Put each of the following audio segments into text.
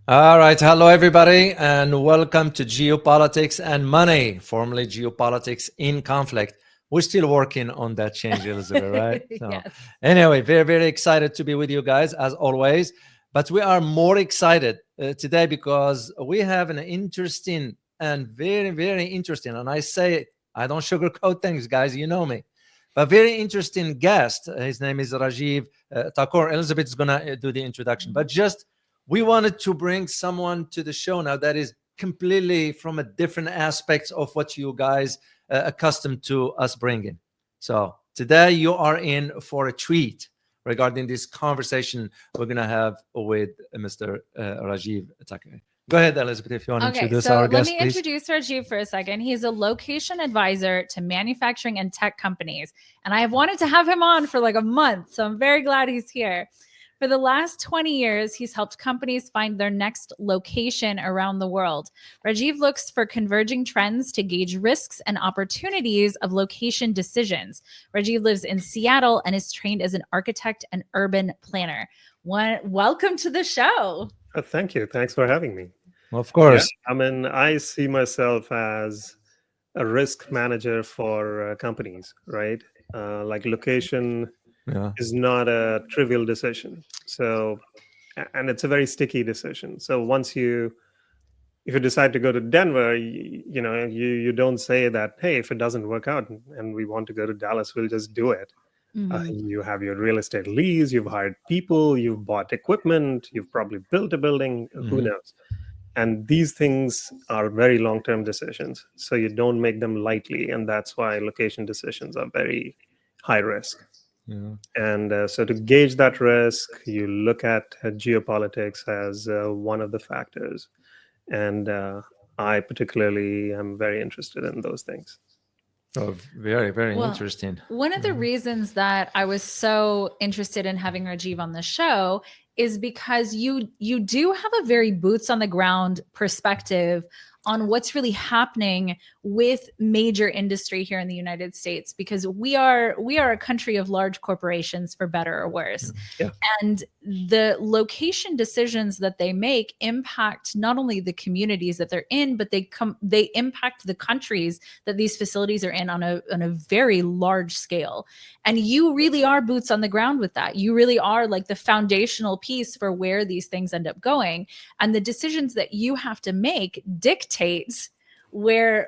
All right. Hello, everybody, and welcome to Geopolitics and Money, formerly Geopolitics in Conflict. We're still working on that change, Elizabeth, right? So, Yes. anyway, very, very excited to be with you guys, as always. But we are more excited today because we have an interesting and very, very interesting, and I say it, I don't sugarcoat things, guys, you know me, but very interesting guest. His name is Rajeev Thakur. Elizabeth is going to do the introduction, but just we wanted to bring someone to the show now that is completely from a different aspects of what you guys accustomed to us bringing. So today you are in for a treat regarding this conversation we're going to have with Mr. Rajeev Thakur. Go ahead, Elizabeth, if you want to Okay, introduce so our let guest, me please. introduce Rajeev for a second. He's a location advisor to manufacturing and tech companies. And I have wanted to have him on for like a month. So I'm very glad he's here. For the last 20 years, he's helped companies find their next location around the world. Rajeev looks for converging trends to gauge risks and opportunities of location decisions. Rajeev lives in Seattle and is trained as an architect and urban planner. Welcome to the show. Thank you. Thanks for having me. Of course. I mean, I see myself as a risk manager for companies, right? Like location Yeah. is not a trivial decision. So, and it's a very sticky decision. So if you decide to go to Denver, you don't say that, hey, if it doesn't work out and we want to go to Dallas, we'll just do it. You have your real estate lease, you've hired people, you've bought equipment, you've probably built a building, who knows? And these things are very long-term decisions. So you don't make them lightly. And that's why location decisions are very high risk. Yeah. And so to gauge that risk, you look at geopolitics as one of the factors. And I particularly am very interested in those things. Oh, very, very Well, interesting. One of the reasons that I was so interested in having Rajeev on the show is because you do have a very boots on the ground perspective on what's really happening with major industry here in the United States, because we are a country of large corporations, for better or worse. Yeah. And the location decisions that they make impact not only the communities that they're in, but they impact the countries that these facilities are in on a very large scale. And you really are boots on the ground with that. You really are like the foundational piece for where these things end up going. And the decisions that you have to make dictate where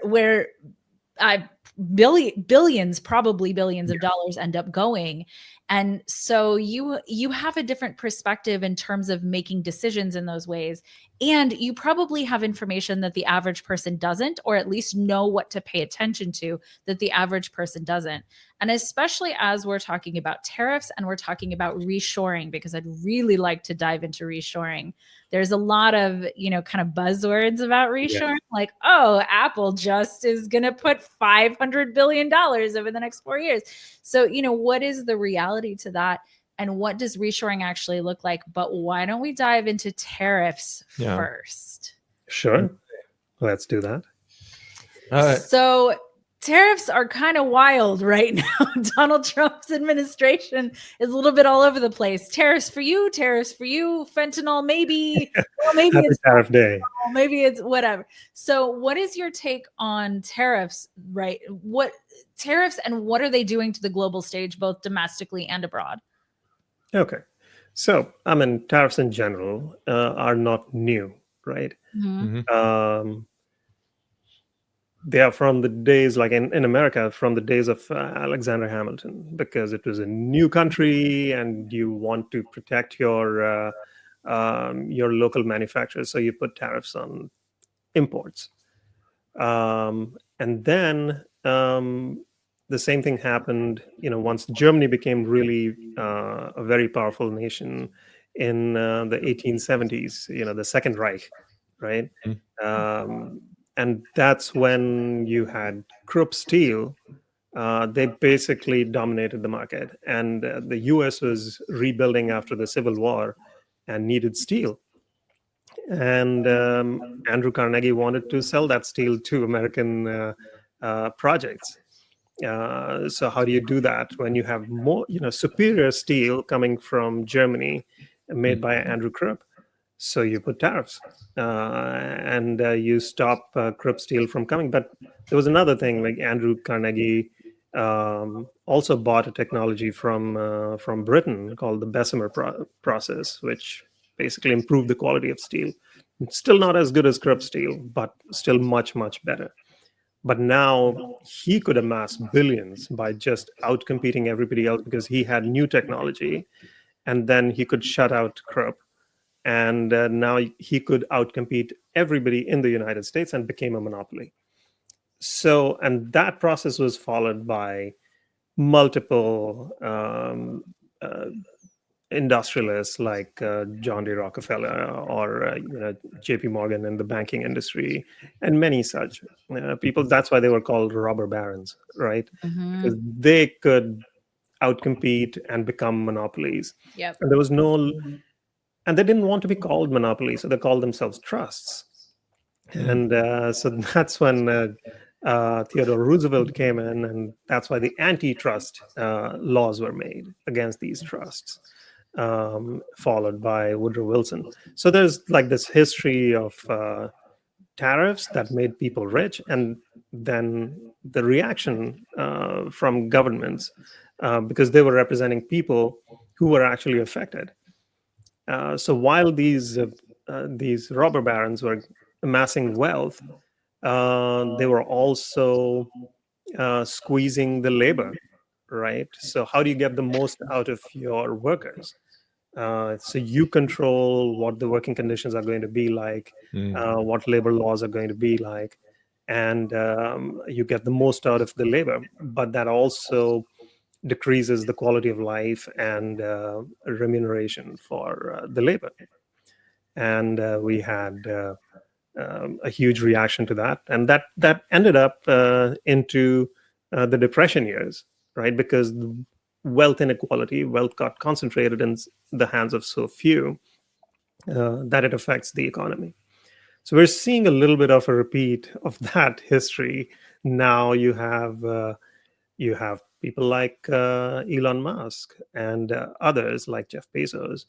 billions, probably billions of dollars end up going. And so you have a different perspective in terms of making decisions in those ways. And you probably have information that the average person doesn't, or at least know what to pay attention to that the average person doesn't. And especially as we're talking about tariffs and we're talking about reshoring, because I'd really like to dive into reshoring. There's a lot of, kind of buzzwords about reshoring, like, oh, Apple just is going to put $500 billion over the next 4 years. So, what is the reality to that? And what does reshoring actually look like? But why don't we dive into tariffs first? Sure. Let's do that. All right. So tariffs are kind of wild right now. Donald Trump's administration is a little bit all over the place. Tariffs for you, fentanyl, maybe. Well, maybe Happy it's tariff day. maybe it's whatever. So what is your take on tariffs, right? What tariffs and what are they doing to the global stage, both domestically and abroad? Okay. So, I mean, tariffs in general are not new, right? They are from the days, like in America, from the days of Alexander Hamilton, because it was a new country and you want to protect your local manufacturers. So you put tariffs on imports. And then the same thing happened, once Germany became really a very powerful nation in the 1870s, the Second Reich, right? And that's when you had Krupp Steel. They basically dominated the market. And the US was rebuilding after the Civil War and needed steel. And Andrew Carnegie wanted to sell that steel to American projects. So how do you do that when you have more, superior steel coming from Germany, made by Andrew Krupp? So you put tariffs, and you stop crib steel from coming. But there was another thing, like Andrew Carnegie also bought a technology from Britain called the Bessemer process, which basically improved the quality of steel. Still not as good as crib steel, but still much, much better. But now he could amass billions by just outcompeting everybody else because he had new technology, and then he could shut out crib, and now he could outcompete everybody in the United States and became a monopoly. So, and that process was followed by multiple uh, industrialists like John D. Rockefeller, or J.P. Morgan in the banking industry, and many such people. That's why they were called robber barons, right? Mm-hmm. Because they could outcompete and become monopolies, Yep. and there was no, and they didn't want to be called monopolies, so they called themselves trusts. And so that's when Theodore Roosevelt came in, and that's why the antitrust laws were made against these trusts, followed by Woodrow Wilson. So there's like this history of tariffs that made people rich, and then the reaction from governments, because they were representing people who were actually affected. So while these robber barons were amassing wealth, they were also squeezing the labor, right? So how do you get the most out of your workers? So you control what the working conditions are going to be like, what labor laws are going to be like, and you get the most out of the labor. But that also decreases the quality of life and remuneration for the labor. And we had a huge reaction to that, and that ended up into the Depression years, right? Because wealth inequality, wealth got concentrated in the hands of so few that it affects the economy. So we're seeing a little bit of a repeat of that history. Now you have people like Elon Musk and others like Jeff Bezos.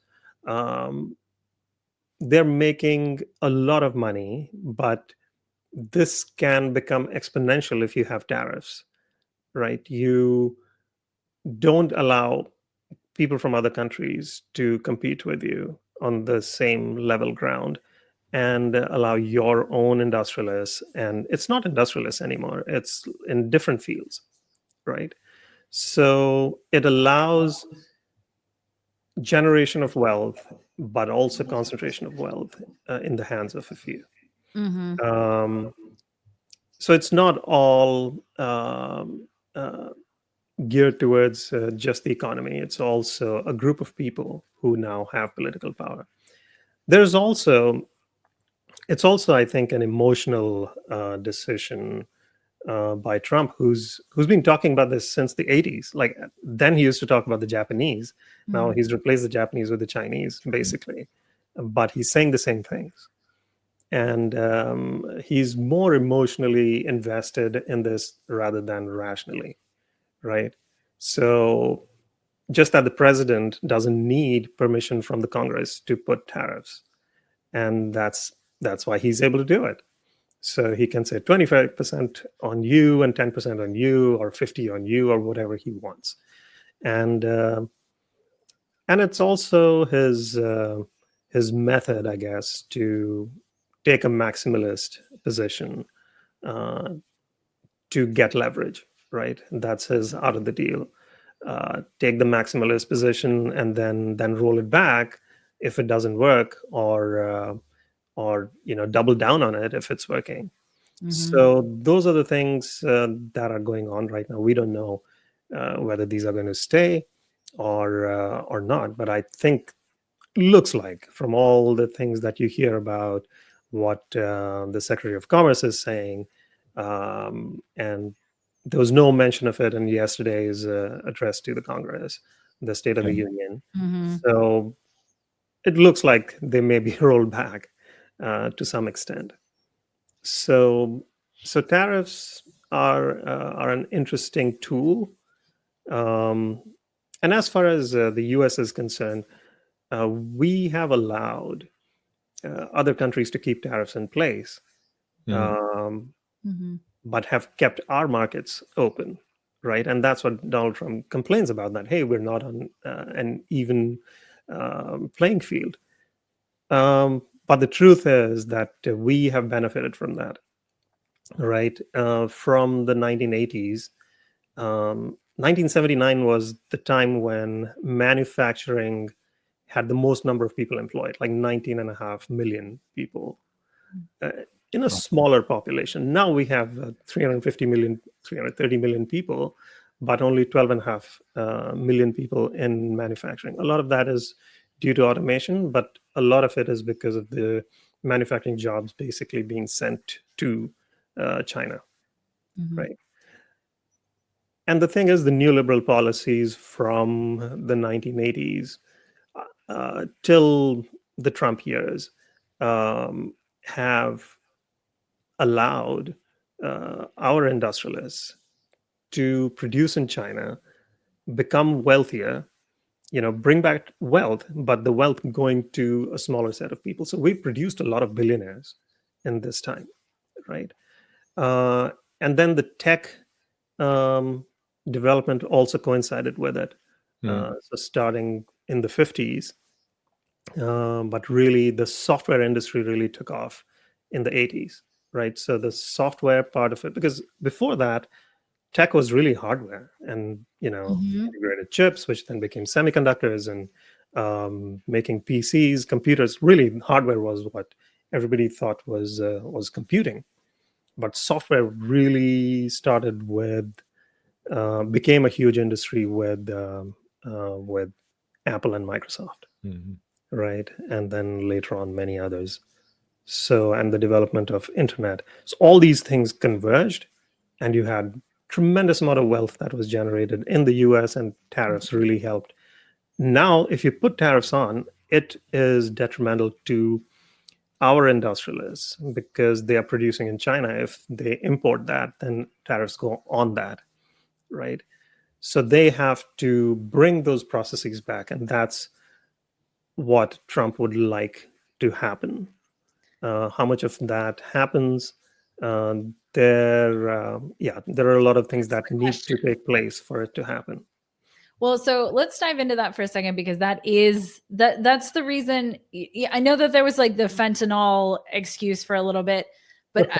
Um, they're making a lot of money, but this can become exponential if you have tariffs, right? You don't allow people from other countries to compete with you on the same level ground, and allow your own industrialists, and it's not industrialists anymore, it's in different fields, right? So it allows generation of wealth, but also concentration of wealth in the hands of a few. Mm-hmm. um, so it's not all geared towards just the economy. It's also a group of people who now have political power. There's also, it's also, I think, an emotional decision by Trump, who's been talking about this since the 80s. Like, then he used to talk about the Japanese. Now he's replaced the Japanese with the Chinese, basically. But he's saying the same things. And he's more emotionally invested in this rather than rationally, right? So just that the president doesn't need permission from the Congress to put tariffs, and that's why he's able to do it. So he can say 25% on you and 10% on you, or 50 on you, or whatever he wants. And it's also his method, I guess, to take a maximalist position uh, to get leverage, right? That's his out of the deal. Take the maximalist position and then roll it back if it doesn't work, or double down on it if it's working. Mm-hmm. So those are the things that are going on right now. We don't know whether these are going to stay or not, but I think looks like, from all the things that you hear about what the Secretary of Commerce is saying, and there was no mention of it in yesterday's address to the Congress, the State of the Union. Mm-hmm. So it looks like they may be rolled back to some extent. So tariffs are an interesting tool, um, and as far as the U.S. is concerned, we have allowed other countries to keep tariffs in place, Mm. Mhm. but have kept our markets open, right? And that's what Donald Trump complains about, that, hey, we're not on an even playing field. But the truth is that we have benefited from that, right? From the 1980s. 1979 was the time when manufacturing had the most number of people employed, like 19.5 million people, uh, in a Wow. smaller population. Now we have 350 million, 330 million people, but only 12.5 million people in manufacturing. A lot of that is due to automation, but a lot of it is because of the manufacturing jobs basically being sent to China, Mhm. right? And the thing is, the neoliberal policies from the 1980s till the Trump years have allowed our industrialists to produce in China, become wealthier, bring back wealth, but the wealth going to a smaller set of people. So we've produced a lot of billionaires in this time, right? Uh, and then the tech um, development also coincided with it. Mm. So starting in the 50s, but really the software industry really took off in the 80s, right? So the software part of it, because before that, tech was really hardware and Mhm. integrated chips, which then became semiconductors, and making PCs, computers. Really, hardware was what everybody thought was computing. But software really started with became a huge industry with Apple and Microsoft, Mhm. right? And then later on, many others. So, and the development of internet. So all these things converged, and you had tremendous amount of wealth that was generated in the US, and tariffs really helped. Now, if you put tariffs on, it is detrimental to our industrialists because they are producing in China. If they import that, then tariffs go on that, right? So they have to bring those processes back, and that's what Trump would like to happen. How much of that happens? There are a lot of things That's that the need to question. take place for it to happen. Well, so let's dive into that for a second because that's the reason. I know that there was like the fentanyl excuse for a little bit, but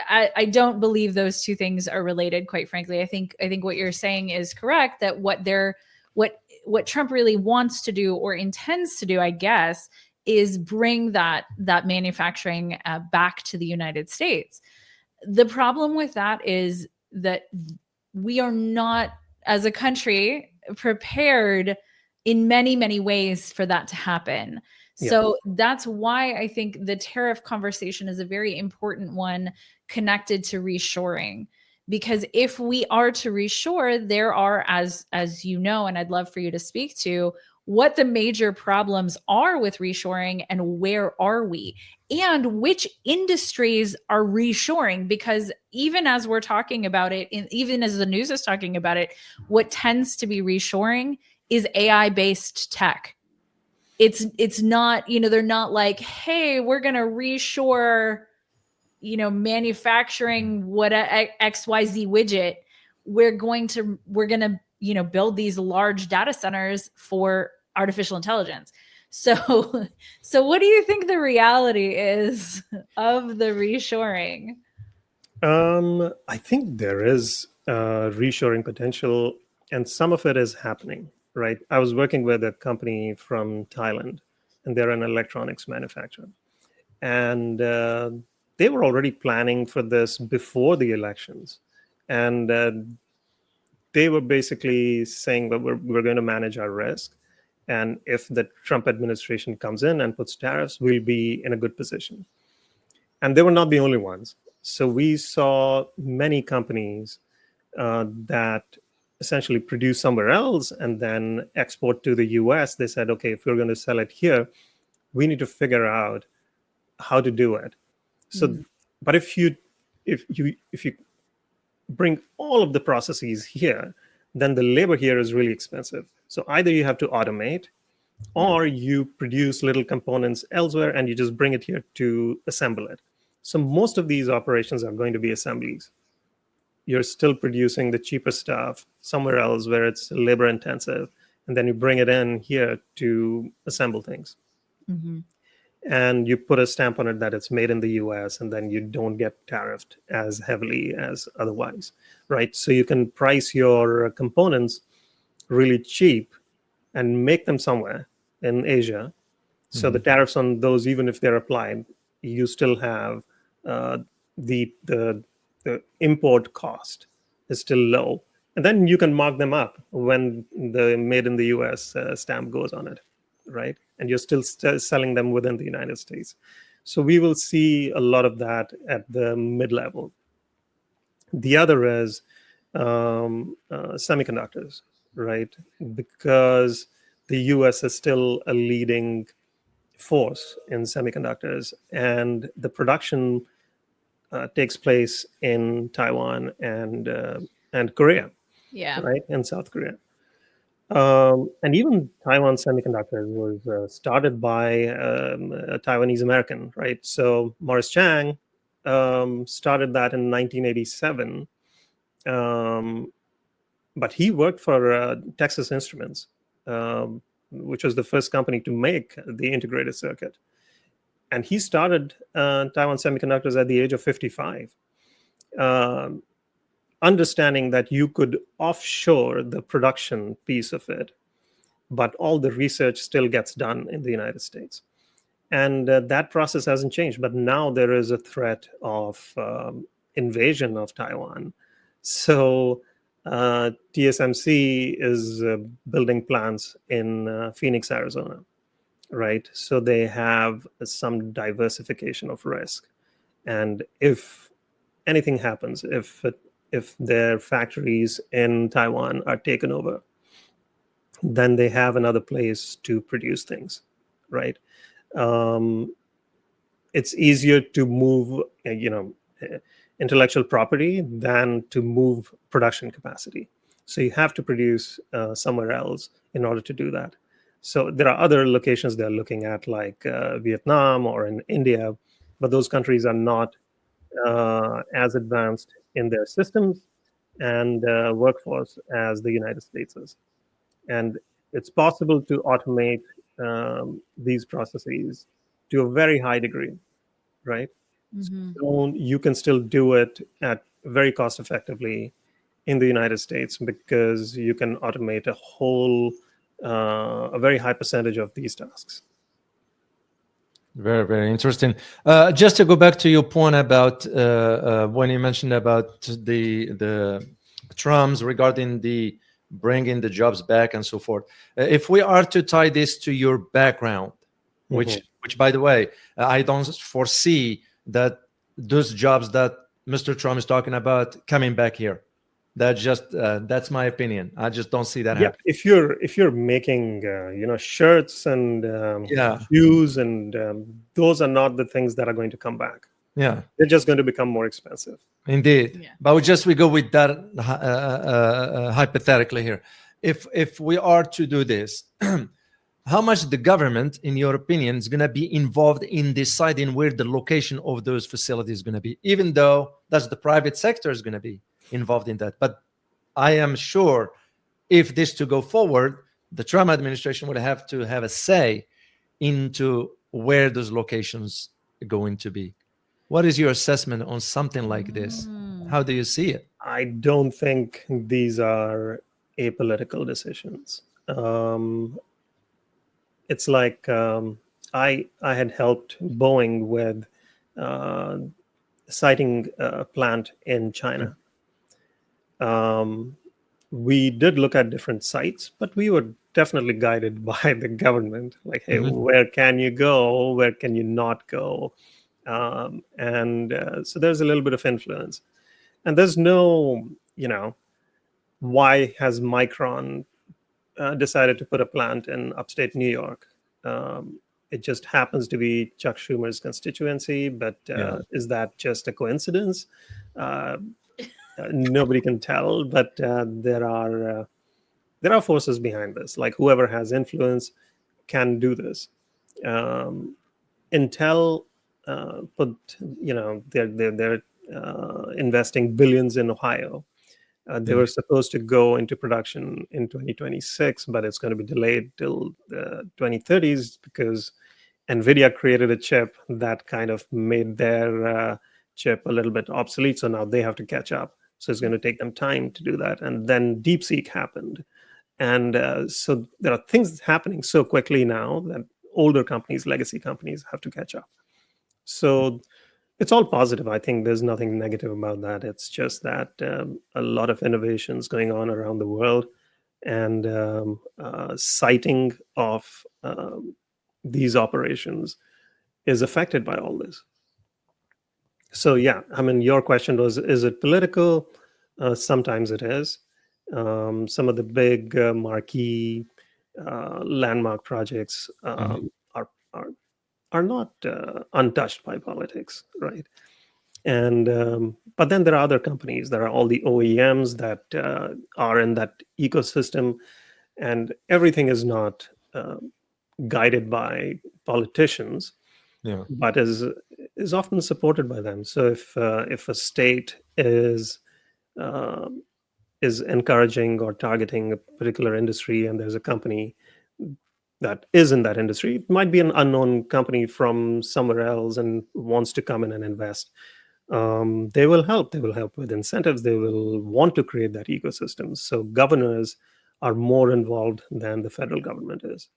I don't believe those two things are related. Quite frankly, I think what you're saying is correct. That what Trump really wants to do or intends to do, I guess, is bring that manufacturing back to the United States. The problem with that is that we are not, as a country, prepared in many, many ways for that to happen. Yeah. So that's why I think the tariff conversation is a very important one connected to reshoring. Because if we are to reshore, there are, as you know, and I'd love for you to speak to what the major problems are with reshoring and where are we and which industries are reshoring, because even as we're talking about it, even as the news is talking about it, what tends to be reshoring is AI based tech. It's not, they're not like, hey, we're going to reshore, manufacturing what XYZ widget. We're going to build these large data centers for artificial intelligence. So so what do you think the reality is of the reshoring? I think there is reshoring potential, and some of it is happening, right? I was working with a company from Thailand, and they're an electronics manufacturer. And they were already planning for this before the elections. And they were basically saying that we're going to manage our risk. And if the Trump administration comes in and puts tariffs, we'll be in a good position. And they were not the only ones. So we saw many companies that essentially produce somewhere else and then export to the US. They said, okay, if we're going to sell it here, we need to figure out how to do it. So, Mhm. but if you bring all of the processes here, then the labor here is really expensive. So either you have to automate, Yeah. or you produce little components elsewhere and you just bring it here to assemble it. So most of these operations are going to be assemblies. You're still producing the cheaper stuff somewhere else where it's labor intensive, and then you bring it in here to assemble things. Hmm. And you put a stamp on it that it's made in the US, and then you don't get tariffed as heavily as otherwise, right? So you can price your components really cheap and make them somewhere in Asia. So the Mhm. tariffs on those, even if they're applied, you still have uh, the import cost is still low, and then you can mark them up when the made in the U.S. Stamp goes on it, right? And you're still selling them within the United States. So we will see a lot of that at the mid level. The other is semiconductors, right? Because the US is still a leading force in semiconductors, and the production takes place in Taiwan and Korea, Yeah. right, and South Korea. And even Taiwan Semiconductors was started by a Taiwanese American, right? So Morris Chang started that in 1987, um, but he worked for Texas Instruments, which was the first company to make the integrated circuit. And he started Taiwan Semiconductors at the age of 55, um, understanding that you could offshore the production piece of it, but all the research still gets done in the United States. And that process hasn't changed. But now there is a threat of invasion of Taiwan. So TSMC is building plants in Phoenix, Arizona, right? So they have some diversification of risk. And if anything happens, if their factories in Taiwan are taken over, then they have another place to produce things, right? Um, it's easier to move, intellectual property than to move production capacity. So you have to produce somewhere else in order to do that. So there are other locations they're looking at, like Vietnam or in India, but those countries are not as advanced in their systems and workforce as the United States is. And it's possible to automate these processes to a very high degree, right? Hmm. So you can still do it at very cost effectively in the United States because you can automate a very high percentage of these tasks. Very, very interesting. Just to go back to your point about when you mentioned about the Trumps regarding the bringing the jobs back and so forth. If we are to tie this to your background, Mhm. which by the way, I don't foresee that those jobs that Mr. Trump is talking about coming back here. That's my opinion. I just don't see that Yeah, happen. if you're making shirts and Yeah, shoes, and those are not the things that are going to come back. yeah. They're just going to become more expensive. Indeed, Yeah. but we go with that hypothetically here. If we are to do this, how much the government, in your opinion, is going to be involved in deciding where the location of those facilities is going to be? Even though that's the private sector is going to be involved in that, but I am sure if this to go forward, the Trump administration would have to have a say into where those locations are going to be. What is your assessment on something like this? Mm. How do you see it? I don't think these are apolitical decisions. It's like I had helped Boeing with uh, siting a plant in China. Um, we did look at different sites, but we were definitely guided by the government. Like, hey, Mhm. where can you go? Where can you not go? And so there's a little bit of influence. And there's no, why has Micron decided to put a plant in upstate New York? It just happens to be Chuck Schumer's constituency, but Yeah. is that just a coincidence? Uh, Nobody can tell, but there are forces behind this. Like whoever has influence can do this. Intel put, they're investing billions in Ohio. They Yeah. were supposed to go into production in 2026, but it's going to be delayed till the 2030s because NVIDIA created a chip that kind of made their chip a little bit obsolete. So now they have to catch up. So it's going to take them time to do that. And then DeepSeek happened. And so there are things happening so quickly now that older companies, legacy companies, have to catch up. So it's all positive. I think there's nothing negative about that. It's just that a lot of innovations going on around the world, and sighting of these operations is affected by all this. So yeah, I mean, your question was, is it political? Sometimes it is. Some of the big marquee landmark projects Mhm. are not untouched by politics, right? And but then there are other companies. There are all the OEMs that are in that ecosystem, and everything is not guided by politicians, Yeah. but is often supported by them. So if a state uh, is encouraging or targeting a particular industry, and there's a company that is in that industry, it might be an unknown company from somewhere else and wants to come in and invest. They will help. They will help with incentives. They will want to create that ecosystem. So governors are more involved than the federal government is.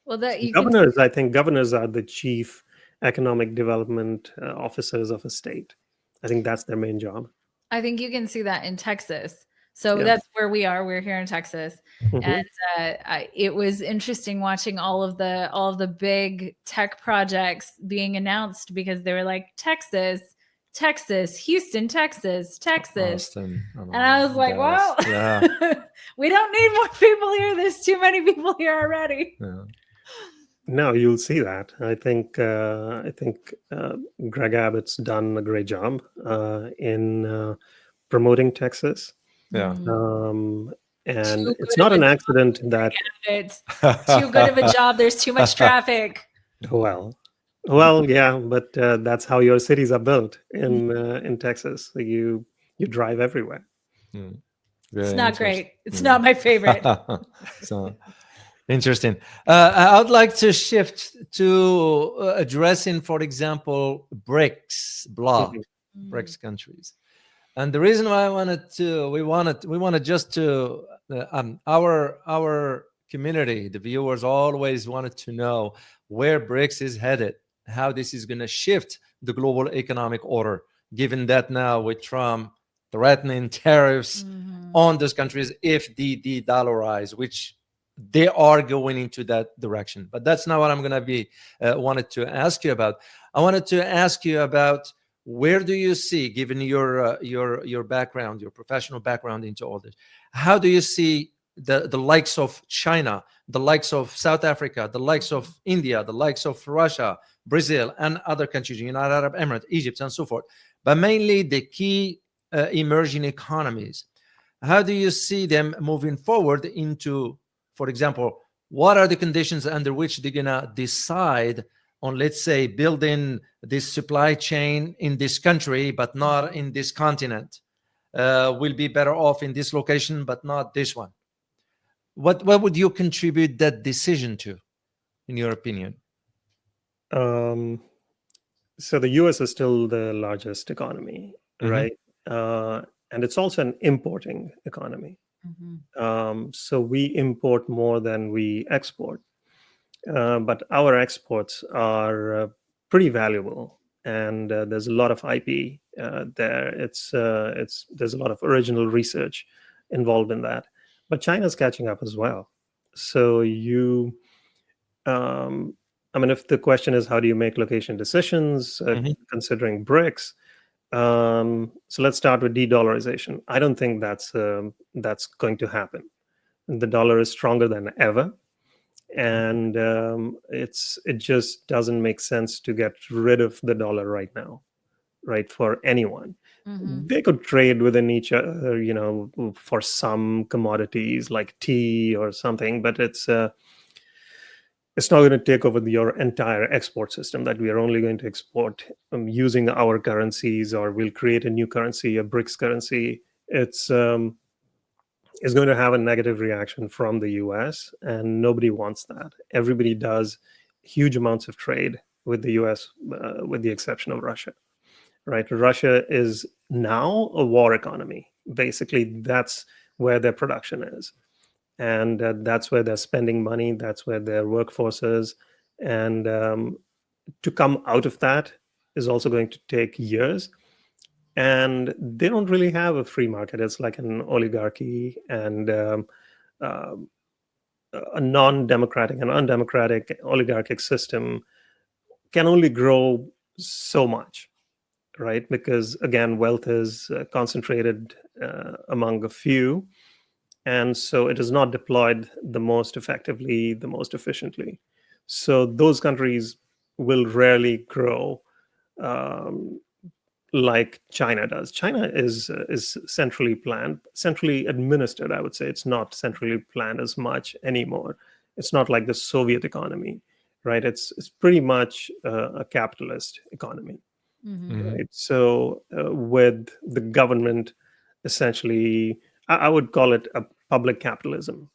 Well, that So you can governors, I think governors are the chief economic development officers of a state. I think that's their main job. I think you can see that in Texas. So Yeah. that's where we are. We're here in Texas, and Hmm. it was interesting watching all of the big tech projects being announced because they were like Texas, Texas, Houston, Texas, Texas, Austin, and I was like, Dallas. well, Yeah. we don't need more people here. There's too many people here already. Yeah. No, you'll see that. I think Greg Abbott's done a great job in promoting Texas. Yeah. Mm. Um, and Too it's good of not a an job. accident that, It's too good of a job. There's too much traffic. well, yeah, but that's how your cities are built in Texas. You drive everywhere. Mm, It's very not interesting. great. It's not my favorite. So interesting. I would like to shift to addressing, for example, BRICS bloc, Mhm. Mm. BRICS countries. And the reason why we wanted just to our community, the viewers always wanted to know where BRICS is headed, how this is going to shift the global economic order, given that now with Trump threatening tariffs Mhm. on those countries if they de-dollarize, which they are going into that direction. But that's not what I'm going to be wanted to ask you about. I wanted to ask you about, where do you see, given your background, your professional background into all this, how do you see the likes of China, the likes of South Africa, the likes of India, the likes of Russia, Brazil, and other countries, United Arab Emirates, Egypt, and so forth, but mainly the key emerging economies? How do you see them moving forward into, for example, what are the conditions under which they're gonna decide on, let's say, building this supply chain in this country, but not in this continent? Will be better off in this location, but not this one. What would you contribute that decision to, in your opinion? Um, so the U.S. is still the largest economy, Hmm. right? Uh, and it's also an importing economy. Mhm. So we import more than we export. But our exports are pretty valuable, and there's a lot of IP there. It's there's a lot of original research involved in that. But China's catching up as well. So um, I mean, if the question is how do you make location decisions Hmm. considering BRICS, so let's start with de-dollarization. I don't think that's going to happen. The dollar is stronger than ever, and it just doesn't make sense to get rid of the dollar right now, right? For anyone, Mhm. they could trade within each other, for some commodities like tea or something, but It's not going to take over your entire export system, that we are only going to export using our currencies, or we'll create a new currency, a BRICS currency. It's going to have a negative reaction from the US, and nobody wants that. Everybody does huge amounts of trade with the US, with the exception of Russia, right? Russia is now a war economy. Basically, that's where their production is. And that's where they're spending money, that's where their workforce is. And to come out of that is also going to take years, and they don't really have a free market. It's like an oligarchy, and uh, a non-democratic and undemocratic oligarchic system can only grow so much, right? Because again, wealth is concentrated among a few, and so it is not deployed the most effectively, the most efficiently. So those countries will rarely grow um, like China does. China is centrally planned, centrally administered. I would say it's not centrally planned as much anymore. It's not like the Soviet economy, right? It's pretty much a capitalist economy, Mhm. Mhm. right? So with the government, essentially, I would call it a public capitalism,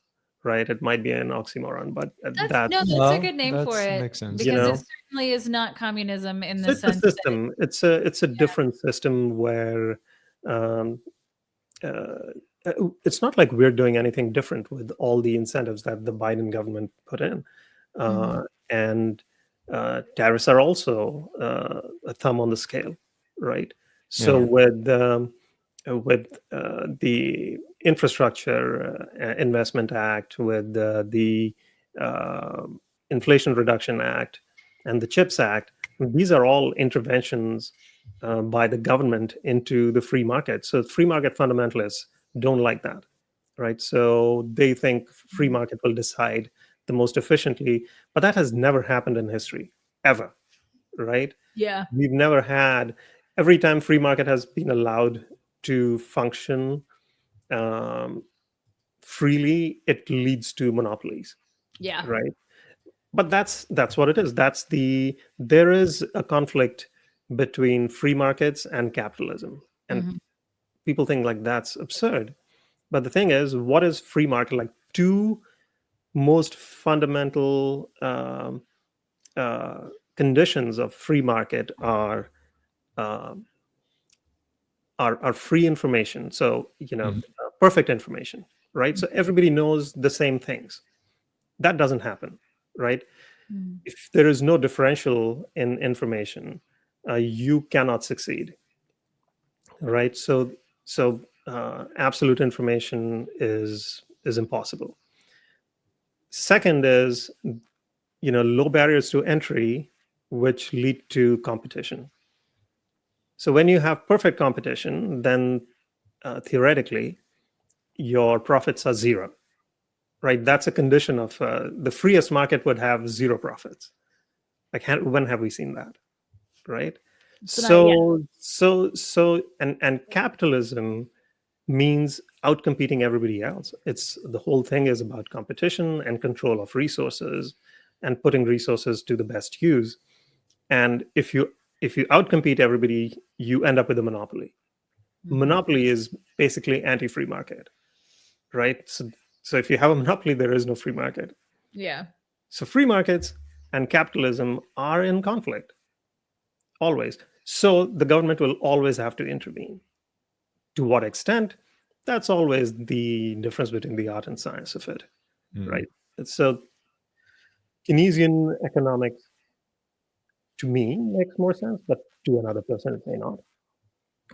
right? It might be an oxymoron, but That's that's no, that's a Well, good name for that it makes sense. you because it know certainly is not communism in So the it's a sense that system. It's a different system where um, uh, it's not like we're doing anything different with all the incentives that the Biden government put in, Mhm. and tariffs are also a thumb on the scale, right? So Yeah. with the Infrastructure Investment Act, with the uh, Inflation Reduction Act, and the CHIPS Act, these are all interventions by the government into the free market. So free market fundamentalists don't like that, right? So they think free Mhm. market will decide the most efficiently, but that has never happened in history, ever, right? Yeah. We've never had, every time free market has been allowed to function um, freely, it leads to monopolies, Yeah. right? But that's what it is. There is a conflict between free markets and capitalism, and Mhm. people think like that's absurd. But the thing is, what is free market? Like, two most fundamental uh, conditions of free market uh, are free information. So Mhm. perfect information, right? So everybody knows the same things. That doesn't happen, right? Mhm. If there is no differential in information, you cannot succeed, right? So absolute information is impossible. Second is, low barriers to entry, which lead to competition. So when you have perfect competition, then theoretically your profits are zero, right? That's a condition of the freest market would have zero profits. Like, when have we seen that, right? So not yeah. And capitalism means outcompeting everybody else. It's the whole thing is about competition and control of resources, and putting resources to the best use. And if you outcompete everybody, you end up with a monopoly. Mhm. Monopoly is basically anti-free market, right? So if you have a monopoly, there is no free market. Yeah. So free markets and capitalism are in conflict, always. So the government will always have to intervene. To what extent? That's always the difference between the art and science of it, Mhm. right? So Keynesian economics, to me, makes more sense, but to another person, it may not.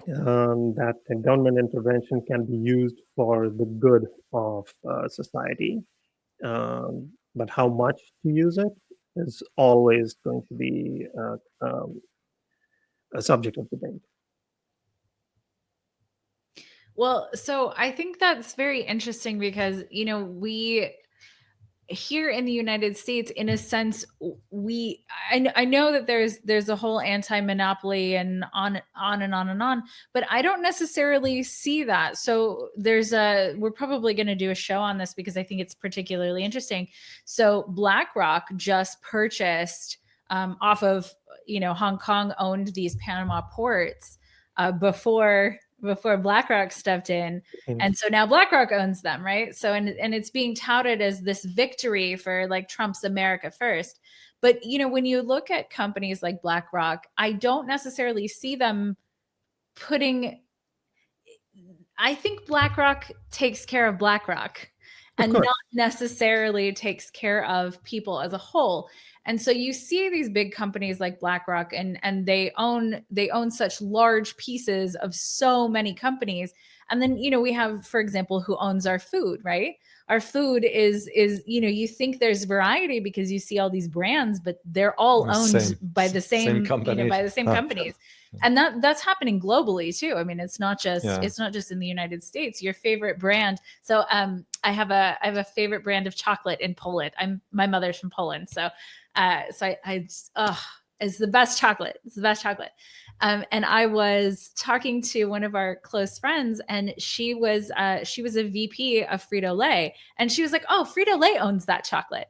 That the government intervention can be used for the good of society, but how much to use it is always going to be a subject of debate. Well, so I think that's very interesting because, we here in the United States, in a sense, I know that there's a whole anti-monopoly and on and on and on, but I don't necessarily see that. So we're probably going to do a show on this because I think it's particularly interesting. So BlackRock just purchased off of, Hong Kong owned these Panama ports before BlackRock stepped in. And so now BlackRock owns them, right? So, and it's being touted as this victory for like Trump's America first. But, when you look at companies like BlackRock, I don't necessarily see them I think BlackRock takes care of BlackRock and not necessarily takes care of people as a whole. And so you see these big companies like BlackRock and they own such large pieces of so many companies. And then, we have, for example, who owns our food, right? Our food is, you think there's variety because you see all these brands, but they're all owned by the same company. by the same companies. And that's happening globally too. I mean, it's not just in the United States. Your favorite brand. So I have a favorite brand of chocolate in Poland. My mother's from Poland. So it's the best chocolate. It's the best chocolate. And I was talking to one of our close friends, and she was a VP of Frito-Lay, and she was like, "Oh, Frito-Lay owns that chocolate."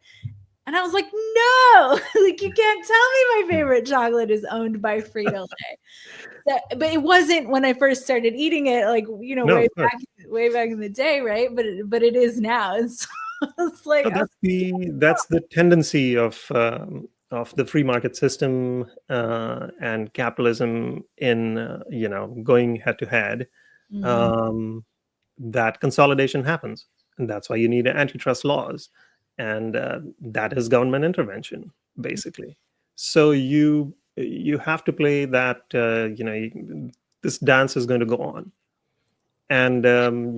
And I was like, "No, like you can't tell me my favorite chocolate is owned by Frito-Lay." But it wasn't when I first started eating it, like way back in the day, right? But it is now. It's like that's the tendency of the free market system and capitalism in going head to head. That consolidation happens, and that's why you need antitrust laws, and that is government intervention basically. So you have to play that. This dance is going to go on, and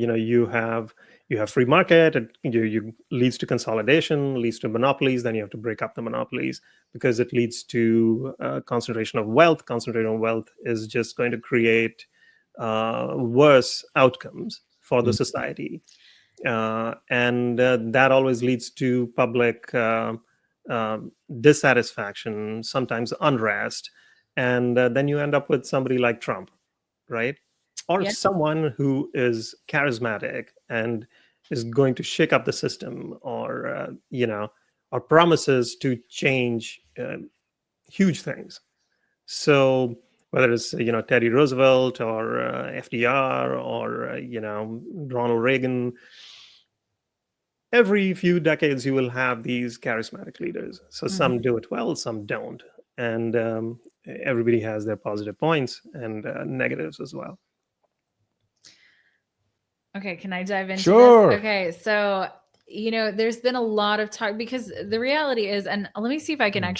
you have free market. You leads to consolidation, leads to monopolies. Then you have to break up the monopolies because it leads to concentration of wealth. Concentration of wealth is just going to create worse outcomes for the society, and that always leads to public dissatisfaction, sometimes unrest, and then you end up with somebody like Trump, right? Or someone who is charismatic and is going to shake up the system, or or promises to change huge things. So whether it's Teddy Roosevelt or FDR or Ronald Reagan, every few decades you will have these charismatic leaders. So some do it well, some don't, and everybody has their positive points and negatives as well. Okay, can I dive into Sure. this? Okay, so there's been a lot of talk, because the reality is, and let me see if I can I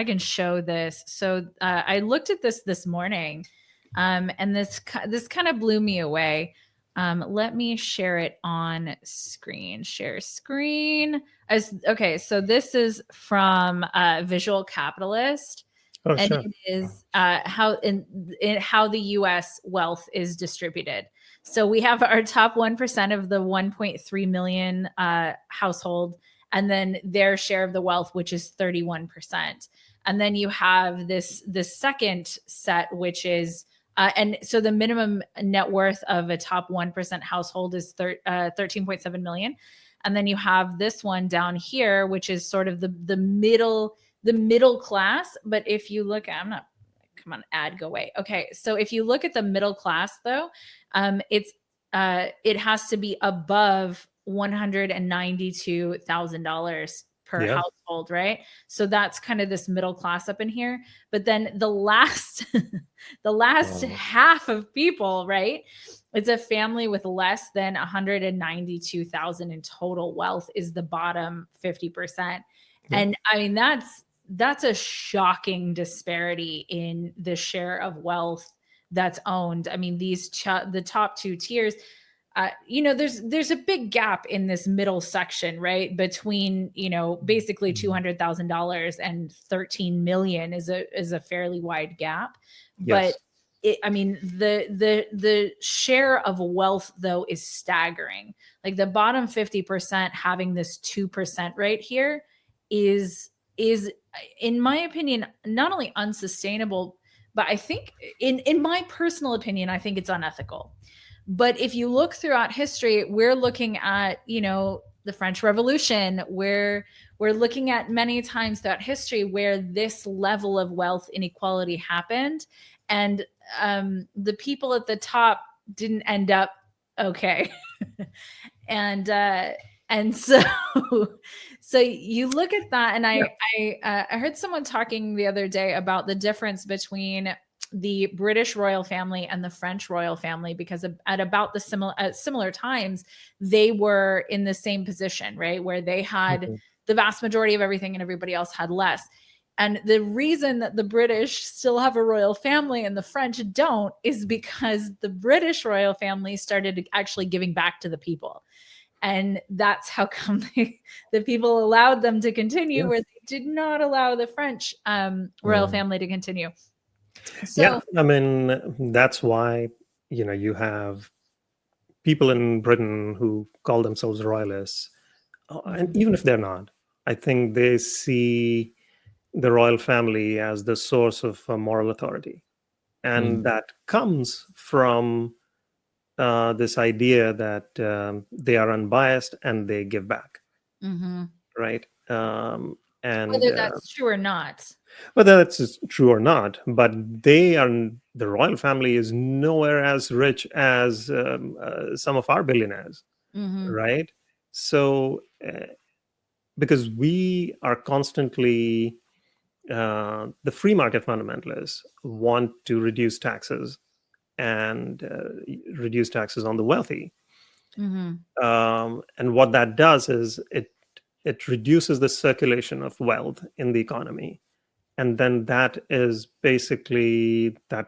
can show this. So I looked at this morning, and this kind of blew me away. Let me share it on screen. Share screen. Okay, so this is from Visual Capitalist. Oh, and sure. it is how the U.S. wealth is distributed. So we have our top 1% of the 1.3 million household, and then their share of the wealth, which is 31%. And then you have this second set, which is and so the minimum net worth of a top 1% household is 13.7 million. And then you have this one down here, which is sort of the middle class. But if you look at, come on, ad, go away. Okay, so if you look at the middle class, though, it has to be above $192,000 per household, right? So that's kind of this middle class up in here. But then the last half of people, right? It's a family with less than 192,000 in total wealth is the bottom 50%. And I mean, that's a shocking disparity in the share of wealth that's owned. I mean, the top two tiers, there's a big gap in this middle section, right? Between, basically $200,000 and 13 million is a fairly wide gap. Yes. I mean, the share of wealth though is staggering. Like the bottom 50% having this 2% right here is in my opinion not only unsustainable, but I think in my personal opinion, I think it's unethical. But if you look throughout history, we're looking at, the French Revolution, where we're looking at many times throughout history where this level of wealth inequality happened, and the people at the top didn't end up okay. and so so you look at that, and Yeah. I heard someone talking the other day about the difference between the British royal family and the French royal family, because at about the similar times they were in the same position, right, where they had Mhm. the vast majority of everything and everybody else had less. And the reason that the British still have a royal family and the French don't is because the British royal family started actually giving back to the people. And that's how come the people allowed them to continue, Yeah. where they did not allow the French royal family to continue. Yeah. So, I mean, that's why, you have people in Britain who call themselves royalists. And mhm, even if they're not, I think they see the royal family as the source of moral authority. And that comes from this idea that they are unbiased and they give back, mhm. right? And Whether that's true or not. whether that's true or not, but the royal family is nowhere as rich as some of our billionaires, Mhm. right? So, because we are constantly, the free market fundamentalists want to reduce taxes and reduce taxes on the wealthy. Mhm. And what that does is it reduces the circulation of wealth in the economy, and then that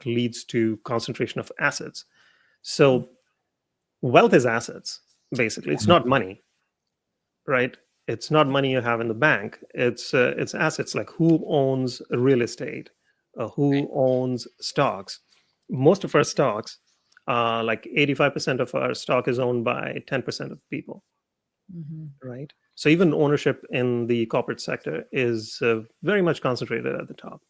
leads to concentration of assets. So wealth is assets, basically. It's not money, right? It's not money you have in the bank. It's assets, like who owns real estate, who owns stocks. Most of our stocks, like 85% of our stock is owned by 10% of people, Mhm. right? So even ownership in the corporate sector is very much concentrated at the top.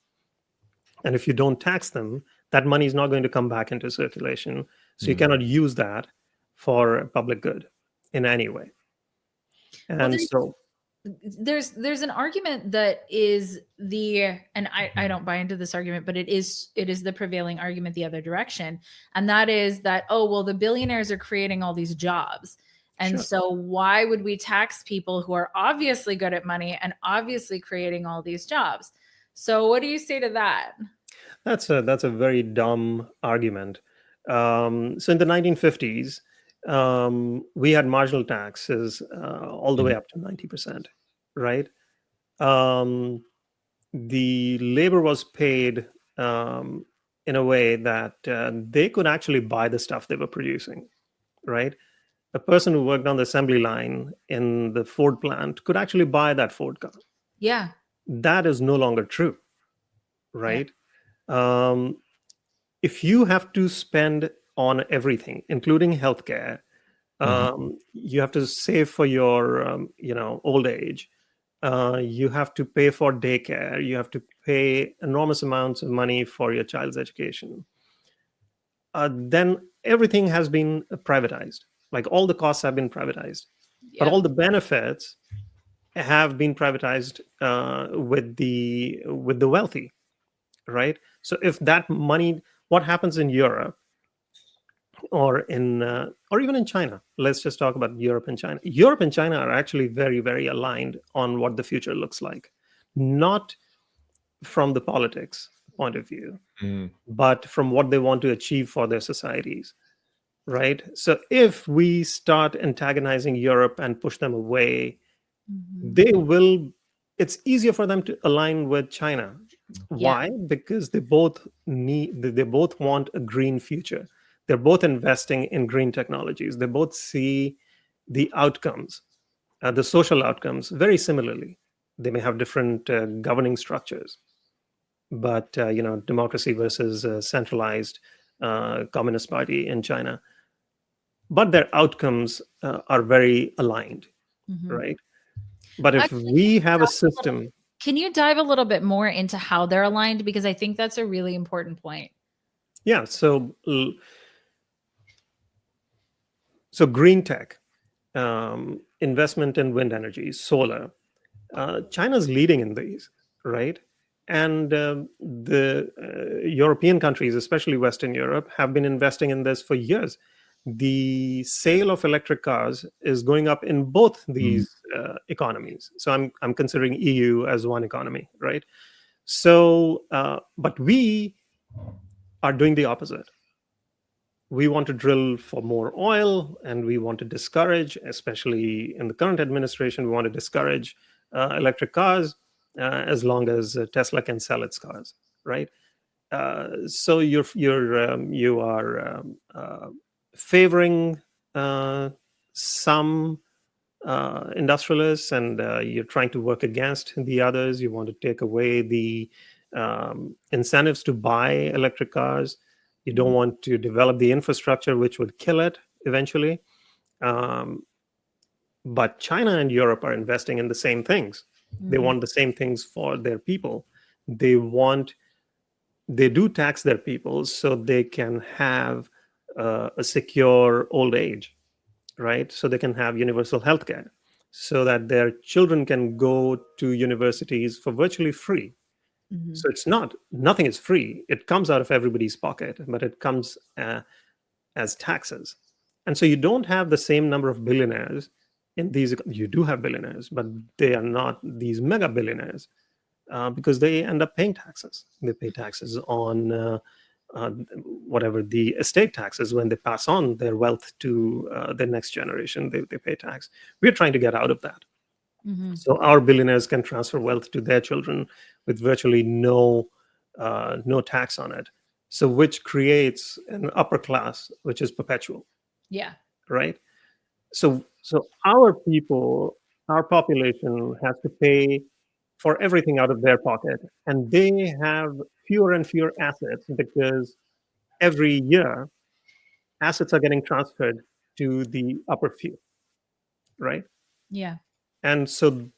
And if you don't tax them, that money is not going to come back into circulation. So you cannot use that for public good in any way. Well, And so, there's an argument that is and I don't buy into this argument, but it is the prevailing argument the other direction. And that is that, oh, well, the billionaires are creating all these jobs. And sure. so why would we tax people who are obviously good at money and obviously creating all these jobs? So what do you say to that? That's a very dumb argument. So in the 1950s, we had marginal taxes all the way up to 90%, right? Um, the labor was paid in a way that they could actually buy the stuff they were producing, right? A person who worked on the assembly line in the Ford plant could actually buy that Ford car. Yeah. That is no longer true, Yeah. right? Um, if you have to spend on everything, including healthcare, you have to save for your, old age. You have to pay for daycare. You have to pay enormous amounts of money for your child's education. Then everything has been privatized. Like all the costs have been privatized, but Yep. all the benefits have been privatized with the wealthy, right? So if that money, what happens in Europe or even in China? Let's just talk about Europe and China. Europe and China are actually very, very aligned on what the future looks like, not from the politics point of view, but from what they want to achieve for their societies, right? So if we start antagonizing Europe and push them away, Mhm. they will. It's easier for them to align with China. Yeah. Why? Because they both want a green future. They're both investing in green technologies. They both see the outcomes, the social outcomes, very similarly. They may have different governing structures, but democracy versus centralized communist party in China. But their outcomes are very aligned, Mhm. right? But if Actually, can we you have a dive a little system, can you dive a little bit more into how they're aligned? Because I think that's a really important point. yeah. So green tech, investment in wind energy, solar. China's leading in these, right? And the European countries, especially Western Europe, have been investing in this for years. The sale of electric cars is going up in both these economies. So I'm considering EU as one economy, right? So, but we are doing the opposite. We want to drill for more oil, and we want to discourage, especially in the current administration, we want to discourage electric cars as long as Tesla can sell its cars, right? So you are favoring some industrialists, and you're trying to work against the others. You want to take away the incentives to buy electric cars. You don't want to develop the infrastructure, which would kill it eventually. Um, but China and Europe are investing in the same things. They Mhm. want the same things for their people. They want, they do tax their people so they can have a secure old age, right? So they can have universal health care, so that their children can go to universities for virtually free. Mhm. So it's not, nothing is free. It comes out of everybody's pocket, but it comes as taxes. And so you don't have the same number of billionaires in these. You do have billionaires, but they are not these mega billionaires because they end up paying taxes. They pay taxes on uh, whatever the estate taxes when they pass on their wealth to the next generation. They pay tax. We're trying to get out of that. Mhm. So our billionaires can transfer wealth to their children with virtually no tax on it. So which creates an upper class which is perpetual, Yeah. right? So our people, our population has to pay for everything out of their pocket, and they have fewer and fewer assets because every year assets are getting transferred to the upper few, right? Yeah. And so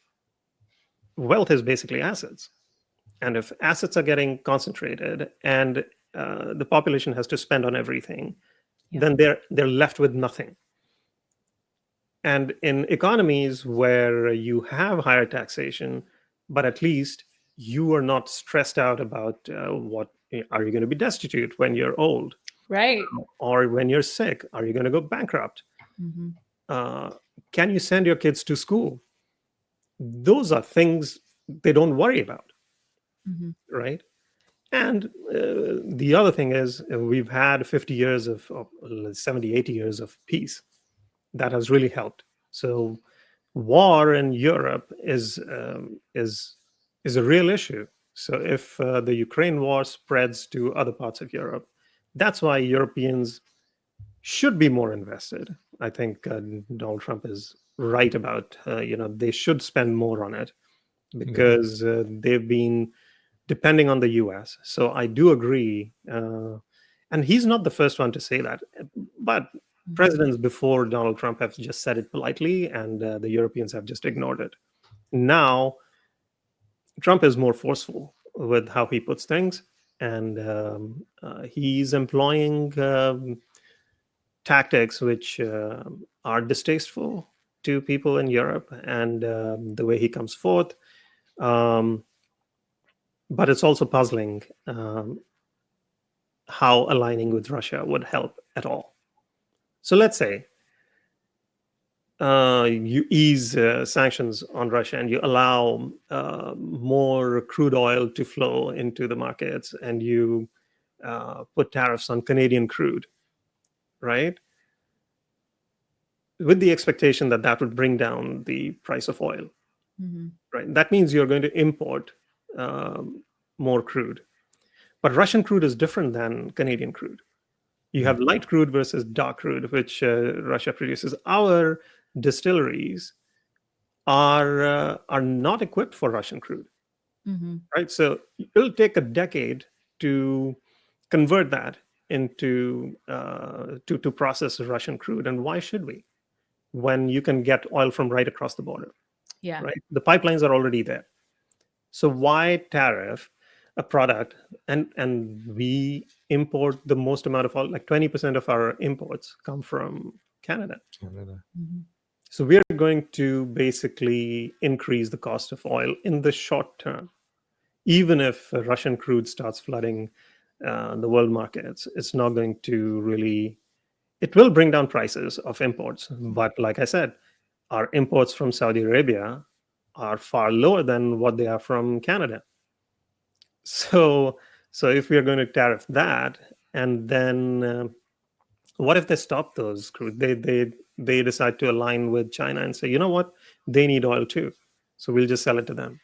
wealth is basically assets. And if assets are getting concentrated and the population has to spend on everything, Yeah. then they're left with nothing. And in economies where you have higher taxation, but at least you are not stressed out about what are you going to be destitute when you're old, Right. or when you're sick, are you going to go bankrupt? Mhm. Uh, can you send your kids to school? Those are things they don't worry about, Mhm. right? And the other thing is we've had 50 years of 70, 80 years of peace. That has really helped. So war in Europe is a real issue. So if the Ukraine war spreads to other parts of Europe, that's why Europeans should be more invested. I think Donald Trump is right about they should spend more on it Yeah. because they've been depending on the US. So I do agree. And he's not the first one to say that. But Mhm. presidents before Donald Trump have just said it politely, and the Europeans have just ignored it. Now, Trump is more forceful with how he puts things, and he's employing tactics which are distasteful to people in Europe, and the way he comes forth. Um, but it's also puzzling how aligning with Russia would help at all. So let's say you ease sanctions on Russia and you allow more crude oil to flow into the markets, and you put tariffs on Canadian crude, right? With the expectation that that would bring down the price of oil, Mhm. right? That means you're going to import um, more crude. But Russian crude is different than Canadian crude. You Mm. have light crude versus dark crude, which Russia produces. Our distilleries are not equipped for Russian crude. Hmm. right? So it'll take a decade to convert that into to process Russian crude. And why should we? When you can get oil from right across the border, Yeah. right? The pipelines are already there. So why tariff a product? And we import the most amount of oil, like 20% of our imports come from Canada. Canada. Hmm. So we're going to basically increase the cost of oil in the short term. Even if Russian crude starts flooding the world markets, it's not going to really, it will bring down prices of imports. But like I said, our imports from Saudi Arabia are far lower than what they are from Canada. So, so if we are going to tariff that, and then what if they stop those crude? They decide to align with China and say, you know what, they need oil too, so we'll just sell it to them.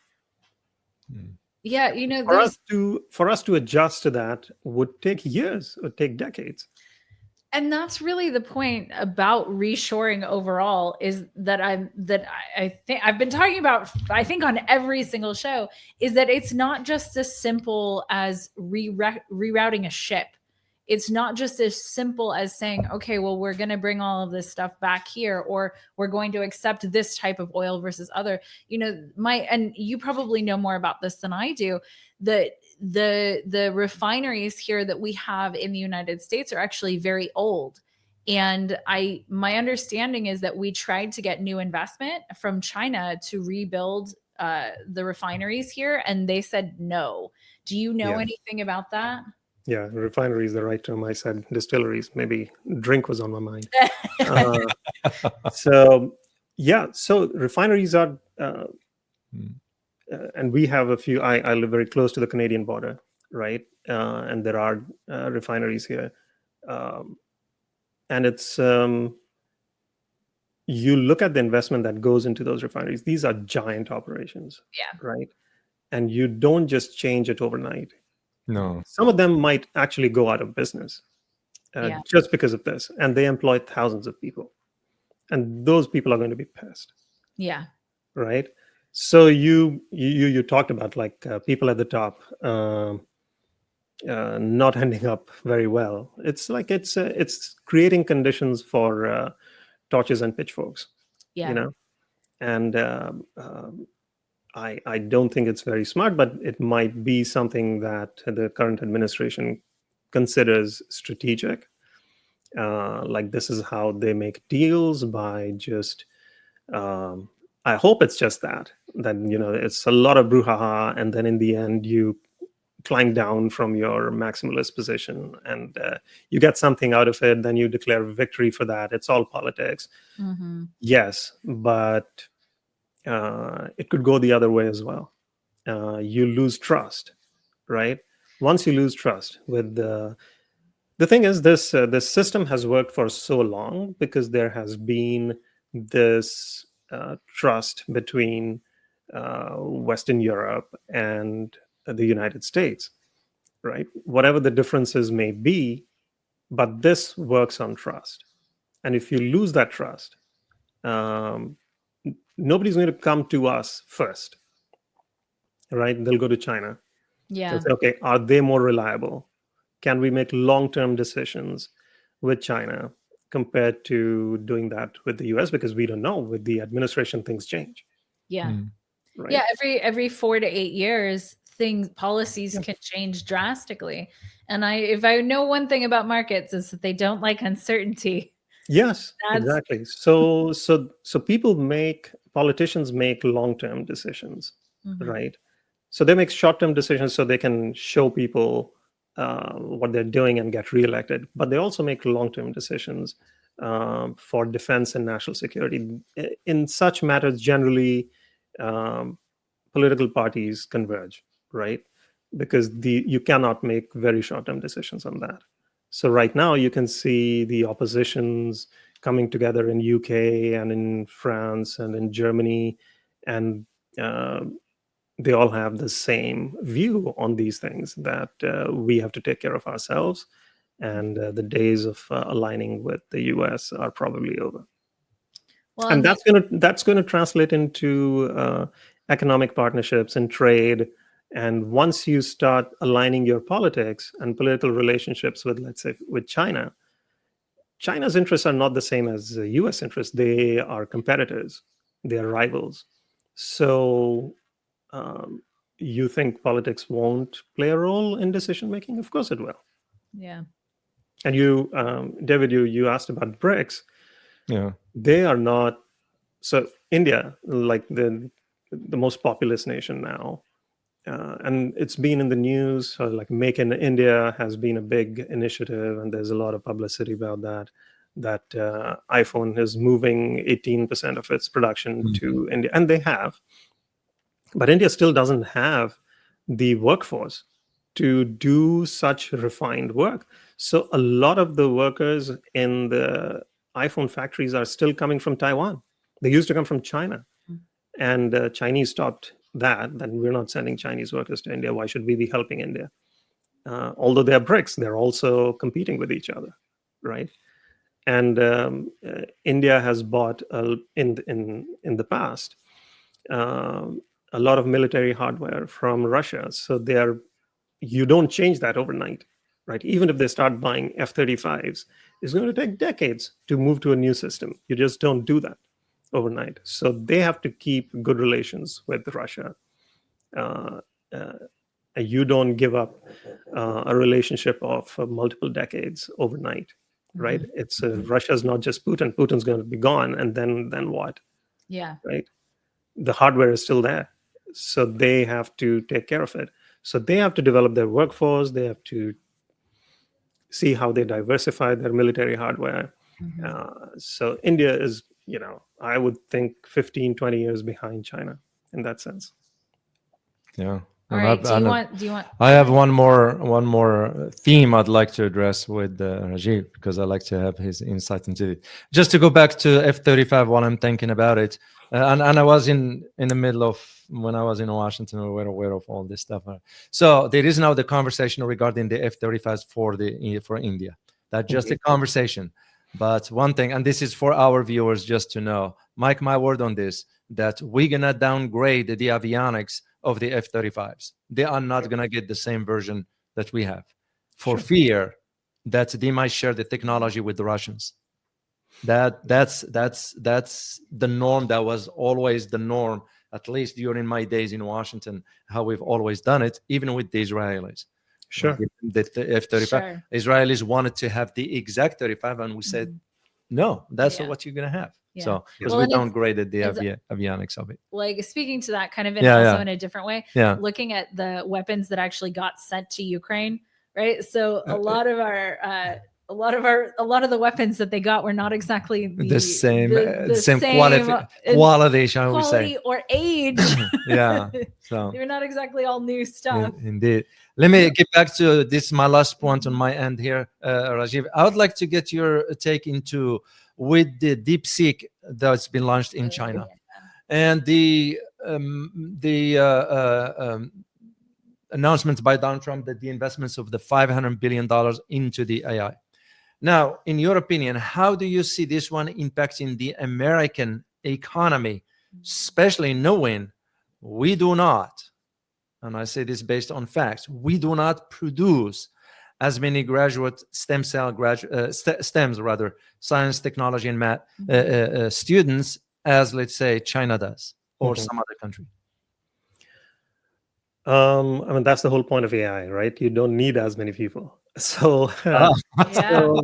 Mm. Yeah, For us there's, to adjust to that would take years, would take decades. and that's really the point about reshoring overall, is that I think I've been talking about, I think on every single show, is that it's not just as simple as rerouting a ship. It's not just as simple as saying, okay, well, we're going to bring all of this stuff back here, or we're going to accept this type of oil versus other. And you probably know more about this than I do. The refineries here that we have in the United States are actually very old. And my understanding is that we tried to get new investment from China to rebuild the refineries here, and they said no. Do you know Yeah. anything about that? Yeah, refinery is the right term. I said distilleries. Maybe drink was on my mind. Uh, so yeah, so refineries are, Mm. and we have a few. I live very close to the Canadian border, right? And there are refineries here, um, and it's you look at the investment that goes into those refineries. These are giant operations, Yeah. right? And you don't just change it overnight. No. Some of them might actually go out of business Yeah. just because of this, and they employ thousands of people, and those people are going to be pissed, Yeah. right? So you talked about like people at the top not ending up very well. It's like it's creating conditions for torches and pitchforks, you Yeah. know. And I don't think it's very smart, but it might be something that the current administration considers strategic. Like this is how they make deals, by just I hope it's just that it's a lot of brouhaha, and then in the end you climb down from your maximalist position, and you get something out of it, then you declare victory for that. It's all politics, Hmm. yes, but it could go the other way as well. You lose trust, right? Once you lose trust with the thing is, this system has worked for so long because there has been this trust between Western Europe and the United States, right? Whatever the differences may be, but this works on trust. And if you lose that trust, um, nobody's going to come to us first, right? They'll go to China. They'll Yeah. say, okay, are they more reliable? Can we make long-term decisions with China compared to doing that with the US? Because we don't know. With the administration, things change, Yeah. Mm. right? Yeah. Every 4 to 8 years, policies Yeah. can change drastically. And if I know one thing about markets, is that they don't like uncertainty. Yes, That's exactly. So politicians make long-term decisions, Mhm. right? So they make short-term decisions so they can show people what they're doing and get reelected. But they also make long-term decisions for defense and national security. In such matters, generally, um, political parties converge, right? Because you cannot make very short-term decisions on that. So right now, you can see the oppositions coming together in UK and in France and in Germany, and uh, they all have the same view on these things, that we have to take care of ourselves, and the days of aligning with the US are probably over. Well, And and that's going to translate into economic partnerships and trade, And once you start aligning your politics and political relationships with, let's say, with China, China's interests are not the same as US interests. They are competitors, they are rivals. So, um, you think politics won't play a role in decision making? Of course it will. Yeah. And you, David, you asked about BRICS. Yeah. They are not, so India, like the most populous nation now, and it's been in the news. Like Make in India has been a big initiative, and there's a lot of publicity about that. That iPhone is moving 18% of its production Mhm. to India, and they have, but India still doesn't have the workforce to do such refined work. So a lot of the workers in the iPhone factories are still coming from Taiwan. They used to come from China, and Chinese stopped that. Then we're not sending Chinese workers to India. Why should we be helping India? Although they're BRICS, they're also competing with each other, right? And India has bought in the past um, a lot of military hardware from Russia. So they are, you don't change that overnight, right? Even if they start buying F-35s, it's going to take decades to move to a new system. You just don't do that overnight. So they have to keep good relations with Russia. Uh, uh, you don't give up a relationship of multiple decades overnight, right? Mhm. It's Russia's not just Putin. Putin's going to be gone, and then what, Yeah. right? The hardware is still there, so they have to take care of it. So they have to develop their workforce. They have to see how they diversify their military hardware. Mhm. So India is, I would think 15, 20 years behind China in that sense. Yeah. All And right. Do you want I have one more theme I'd like to address with Rajiv, because I like to have his insight into it. Just to go back to F-35 while I'm thinking about it, and I was in the middle of, when I was in Washington, we were aware of all this stuff. So there is now the conversation regarding the F-35s for India. That's just a conversation. But one thing, and this is for our viewers just to know, mark my word on this, that we're gonna downgrade the avionics of the F-35s. They are not going to get the same version that we have, for Sure. fear that they might share the technology with the Russians. That's the norm. That was always the norm, at least during my days in Washington, how we've always done it, even with the Israelis. Sure. The F-35, Sure. Israelis wanted to have the exact 35, and we said, Mhm. no, that's Yeah. what you're going to have. Yeah. So, because Well, we and downgraded the it's avionics of it. like, speaking to that kind of Yeah, also yeah. in a different way, Yeah. looking at the weapons that actually got sent to Ukraine, right? So a lot of the weapons that they got were not exactly The same same quality, shall we say? quality or age. Yeah. So They were not exactly all new stuff. indeed. Let me get back to this. My last point on my end here, Rajiv. I would like to get your take into, with the DeepSeek that's been launched in China, and the announcement by Donald Trump that the investments of the $500 billion into the AI. Now, in your opinion, how do you see this one impacting the American economy, especially knowing we do not, and I say this based on facts, we do not produce as many graduate STEMs, rather, science, technology, and math students as, let's say, China does, or Mhm. some other country. I mean, that's the whole point of AI, right? You don't need as many people. So, Ah. Yeah.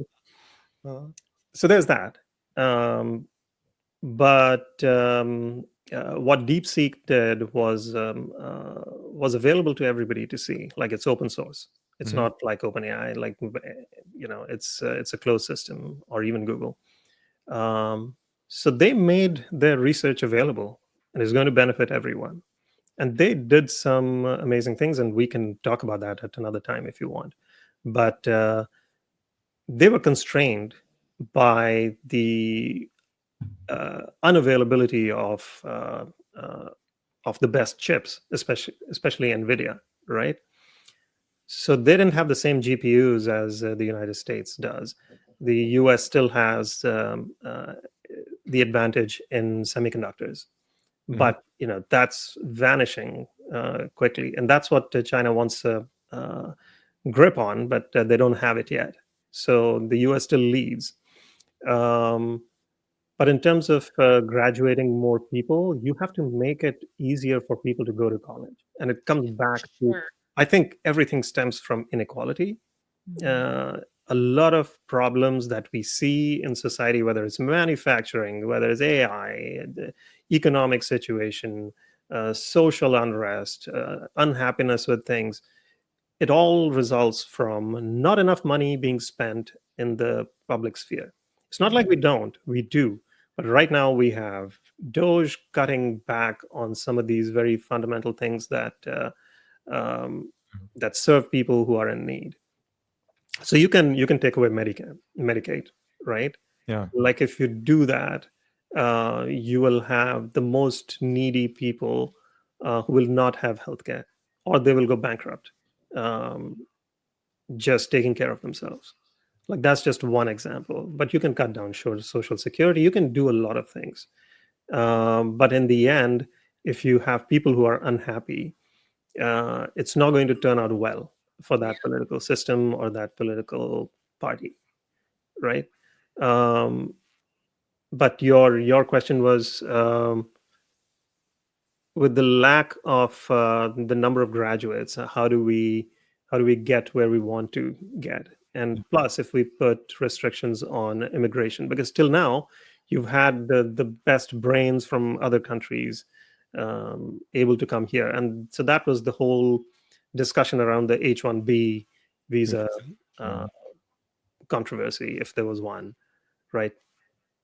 so there's that. But what DeepSeek did was available to everybody to see. Like, it's open source. It's Mhm. not like OpenAI. Like, it's a closed system, or even Google. So they made their research available, and it's going to benefit everyone. And they did some amazing things, and we can talk about that at another time if you want. But they were constrained by the unavailability of the best chips, especially Nvidia, right? So they didn't have the same GPUs as the United States does. The US still has the advantage in semiconductors, Mhm. but that's vanishing quickly, and that's what China wants a grip on, but they don't have it yet. So the US still leads. Um, but in terms of graduating more people, you have to make it easier for people to go to college. And it comes back to, Sure. I think everything stems from inequality. Mhm. A lot of problems that we see in society, whether it's manufacturing, whether it's AI, the economic situation, social unrest, unhappiness with things, it all results from not enough money being spent in the public sphere. It's not like we don't, we do. But right now we have Doge cutting back on some of these very fundamental things um, that serve people who are in need. So you can take away Medicaid, right? Yeah. Like if you do that, you will have the most needy people who will not have healthcare, or they will go bankrupt. Um, just taking care of themselves. Like that's just one example. But you can cut down social security. You can do a lot of things. But in the end, if you have people who are unhappy, it's not going to turn out well for that political system or that political party, right? Um, but your question was, with the lack of the number of graduates, how do we get where we want to get? And plus, if we put restrictions on immigration, because till now you've had the best brains from other countries able to come here, and so that was the whole discussion around the H-1B visa uh, Mhm. controversy, if there was one, right?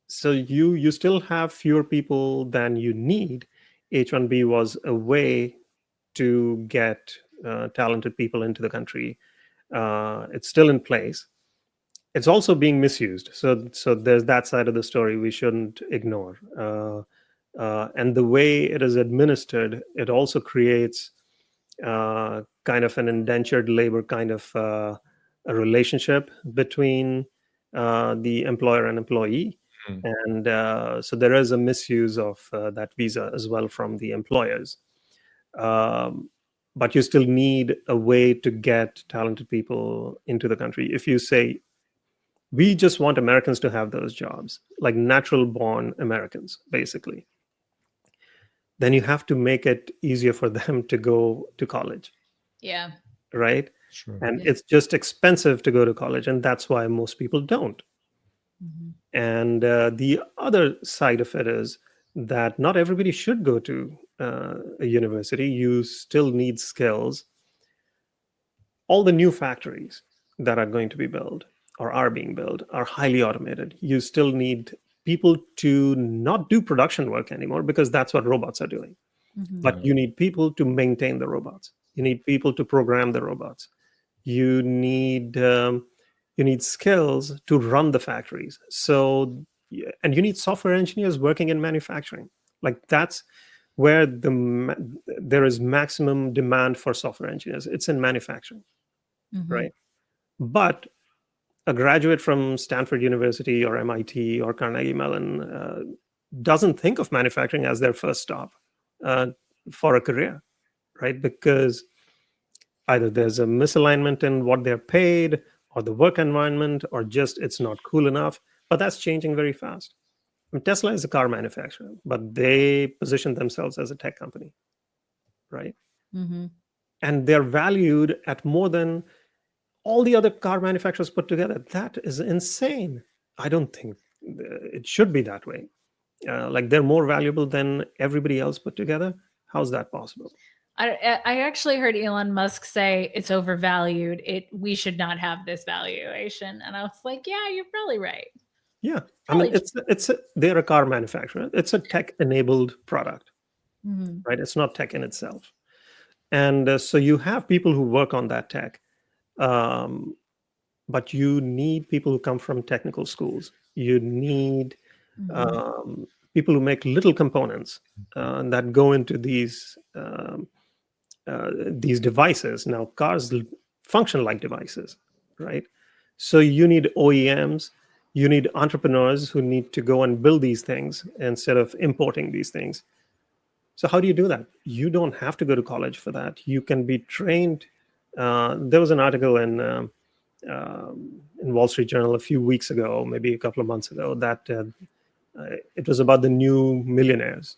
So you still have fewer people than you need. H-1B was a way to get talented people into the country. It's still in place. It's also being misused. So there's that side of the story we shouldn't ignore. And the way it is administered, it also creates kind of an indentured labor kind of a relationship between the employer and employee. Mm. And so there is a misuse of that visa as well from the employers. Um, but you still need a way to get talented people into the country. If you say, we just want Americans to have those jobs, like natural born Americans, basically, then you have to make it easier for them to go to college, Yeah. right? Sure. And Yeah. it's just expensive to go to college, and that's why most people don't. Mhm. And the other side of it is that not everybody should go to a university. You still need skills. All the new factories that are going to be built or are being built are highly automated. You still need people to not do production work anymore because that's what robots are doing. Mhm. But you need people to maintain the robots. You need people to program the robots. You need skills to run the factories. So, and you need software engineers working in manufacturing. Like that's where there is maximum demand for software engineers. It's in manufacturing, Mhm. right? But a graduate from Stanford University or MIT or Carnegie Mellon doesn't think of manufacturing as their first stop uh, for a career, right? Because either there's a misalignment in what they're paid or the work environment, or just it's not cool enough. But that's changing very fast. I mean, Tesla is a car manufacturer, but they position themselves as a tech company, right? Mhm. And they're valued at more than all the other car manufacturers put together. That is insane. I don't think it should be that way. Like they're more valuable than everybody else put together. How's that possible? I actually heard Elon Musk say it's overvalued. We should not have this valuation, and I was like, yeah, you're probably right. Yeah, I mean, Probably. they're a car manufacturer. It's a tech-enabled product, Mhm. right? It's not tech in itself, and so you have people who work on that tech, um, but you need people who come from technical schools. You need Mhm. people who make little components that go into these devices. Now, cars function like devices, right? So you need OEMs, you need entrepreneurs who need to go and build these things instead of importing these things. So how do you do that? You don't have to go to college for that. You can be trained. There was an article in Wall Street Journal a few weeks ago, maybe a couple of months ago, that it was about the new millionaires.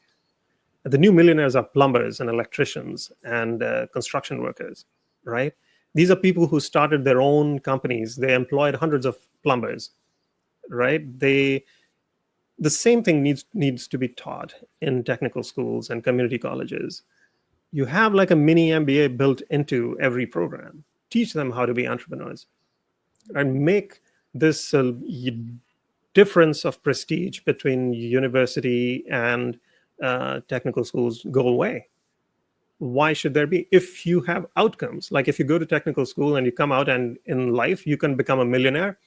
The new millionaires are plumbers and electricians and construction workers, right? These are people who started their own companies. They employed hundreds of plumbers, right? The same thing needs to be taught in technical schools and community colleges. You have like a mini MBA built into every program. Teach them how to be entrepreneurs and make this difference of prestige between university and technical schools go away. Why should there be? If you have outcomes, like if you go to technical school and you come out and in life you can become a millionaire,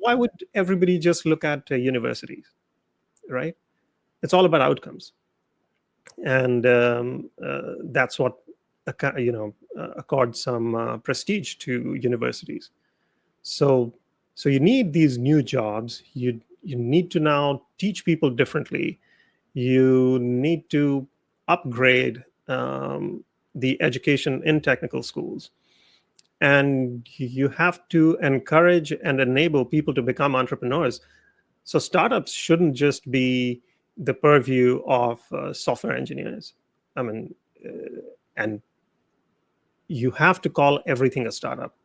why would everybody just look at universities, right? It's all about outcomes, and that's what accords some prestige to universities. So you need these new jobs. You need to now teach people differently. You need to upgrade the education in technical schools, and you have to encourage and enable people to become entrepreneurs. So startups shouldn't just be the purview of software engineers. I mean, and you have to call everything a startup.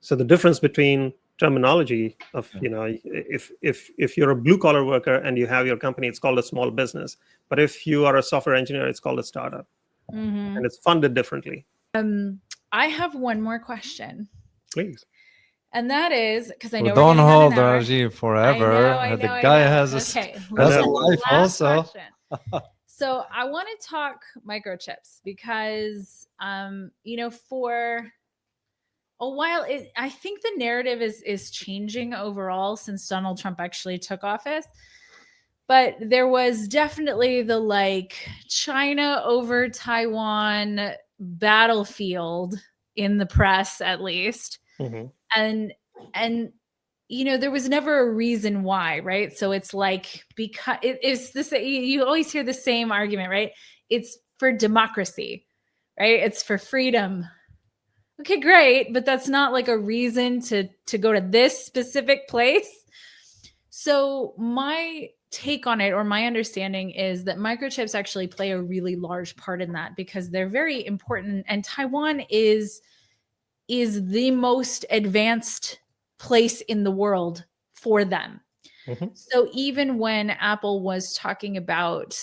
So the difference between terminology of, if you're a blue collar worker and you have your company, it's called a small business. But if you are a software engineer, it's called a startup, and it's funded differently. I have one more question. Please. And that is, because I Well, know don't we're getting on hold an hour. Rajeev forever. I know, The I guy know. has Okay, has a last life also. question. So I want to talk microchips because, for a while, I think the narrative is changing overall since Donald Trump actually took office. But there was definitely the China over Taiwan battlefield in the press, at least. Mm-hmm. And there was never a reason why, right? So it's because it's this, you always hear the same argument, right? It's for democracy, right? It's for freedom. Okay, great, but that's not like a reason to go to this specific place. So my take on it, or my understanding, is that microchips actually play a really large part in that because they're very important, and Taiwan is the most advanced place in the world for them. Mm-hmm. So even when Apple was talking about,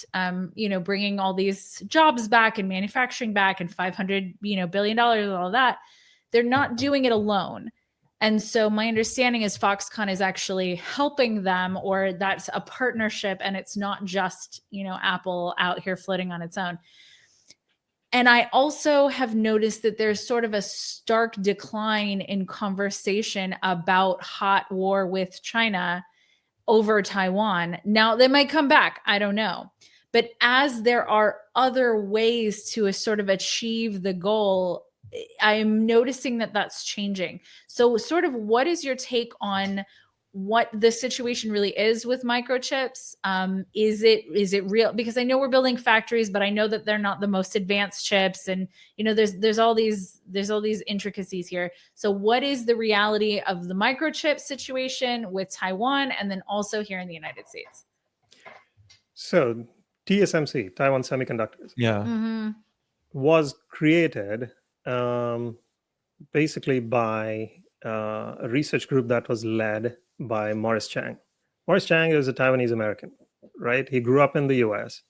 bringing all these jobs back and manufacturing back and $500 billion and all that, they're not doing it alone. And so my understanding is Foxconn is actually helping them, or that's a partnership, and it's not just Apple out here floating on its own. And I also have noticed that there's sort of a stark decline in conversation about hot war with China over Taiwan. Now, they might come back. I don't know. But as there are other ways to sort of achieve the goal, I'm noticing that that's changing. So sort of what is your take on what the situation really is with microchips? Is it real? Because I know we're building factories, but I know that they're not the most advanced chips, and there's all these intricacies here. So what is the reality of the microchip situation with Taiwan, and then also here in the United States? So TSMC, Taiwan Semiconductors, was created basically by a research group that was led by Morris Chang. Morris Chang is a Taiwanese American, right? He grew up in the US,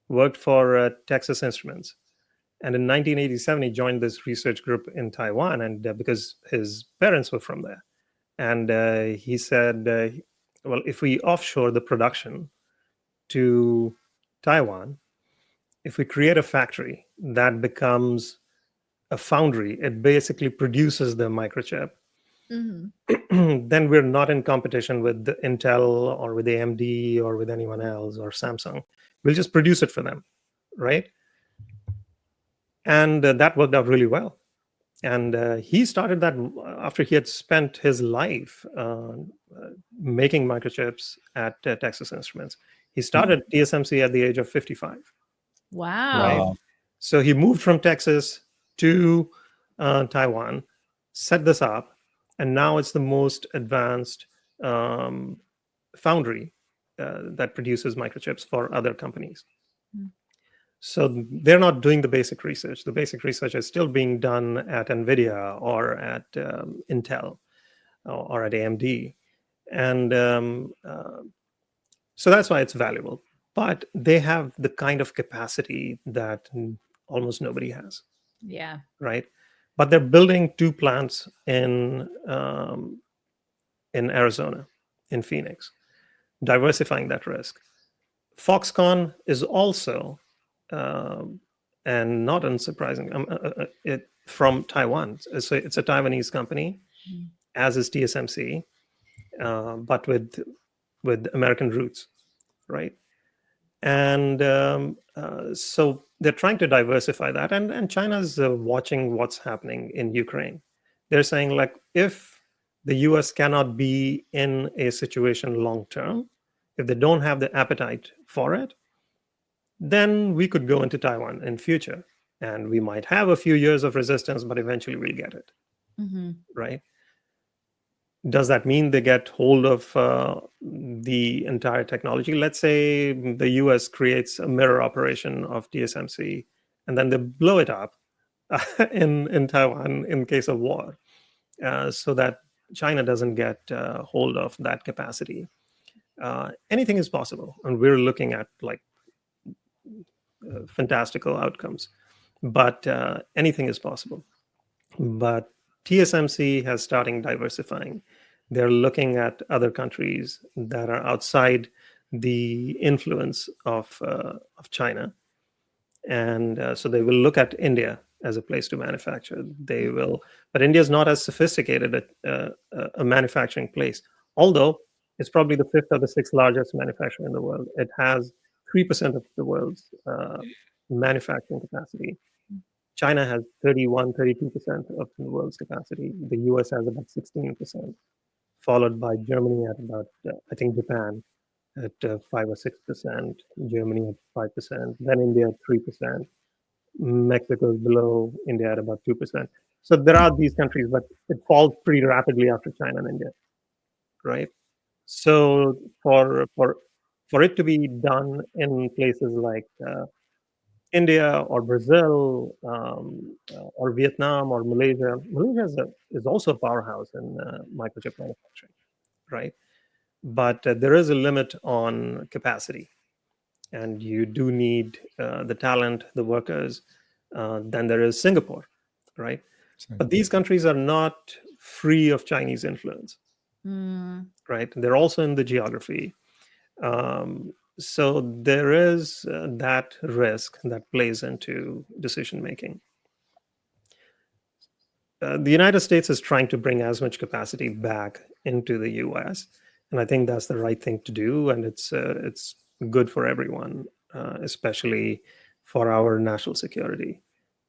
worked for Texas Instruments. And in 1987, he joined this research group in Taiwan, and because his parents were from there. And he said, well, if we offshore the production to Taiwan, if we create a factory that becomes a foundry, it basically produces the microchip, then we're not in competition with Intel or with AMD or with anyone else or Samsung. We'll just produce it for them, right? And that worked out really well. And he started that after he had spent his life making microchips at Texas Instruments. He started TSMC at the age of 55, right? Wow. Wow. So he moved from Texas to Taiwan, set this up, and now it's the most advanced um, foundry that produces microchips for other companies. Mm. So they're not doing the basic research. The basic research is still being done at NVIDIA or at Intel or at AMD. And so that's why it's valuable. But they have the kind of capacity that almost nobody has, Yeah. right? But they're building two plants in Arizona, in Phoenix, diversifying that risk. Foxconn is also, um, and not unsurprising, from Taiwan. So it's a Taiwanese company, Mm. as is TSMC, but with American roots, right? And so they're trying to diversify that, and China's watching what's happening in Ukraine. They're saying, like, if the US cannot be in a situation long term, if they don't have the appetite for it, then we could go into Taiwan in future, and we might have a few years of resistance, but eventually we'll get it, Mm-hmm. right? Does that mean they get hold of the entire technology? Let's say the US creates a mirror operation of TSMC, and then they blow it up in Taiwan in case of war, so that China doesn't get hold of that capacity. Anything is possible, and we're looking at like fantastical outcomes, but anything is possible. But TSMC has starting diversifying. They're looking at other countries that are outside the influence of China, and so they will look at India as a place to manufacture. They will, but India is not as sophisticated a manufacturing place. Although it's probably the fifth or the sixth largest manufacturer in the world. It has 3% of the world's manufacturing capacity. China has 31, 32% of the world's capacity. The US has about 16%, followed by Germany at about, I think, Japan at 5 or 6%, Germany at 5%, then India at 3%, Mexico is below India at about 2%. So there are these countries, but it falls pretty rapidly after China and India, right? So for it to be done in places like India or Brazil or Vietnam or Malaysia. Malaysia is also a powerhouse in microchip manufacturing, right? But there is a limit on capacity, and you do need the talent, the workers. Then there is Singapore, right? But these countries are not free of Chinese influence, Mm. right? They're also in the geography. So there is that risk that plays into decision making. The United States is trying to bring as much capacity back into the U.S., and I think that's the right thing to do, and it's good for everyone, especially for our national security.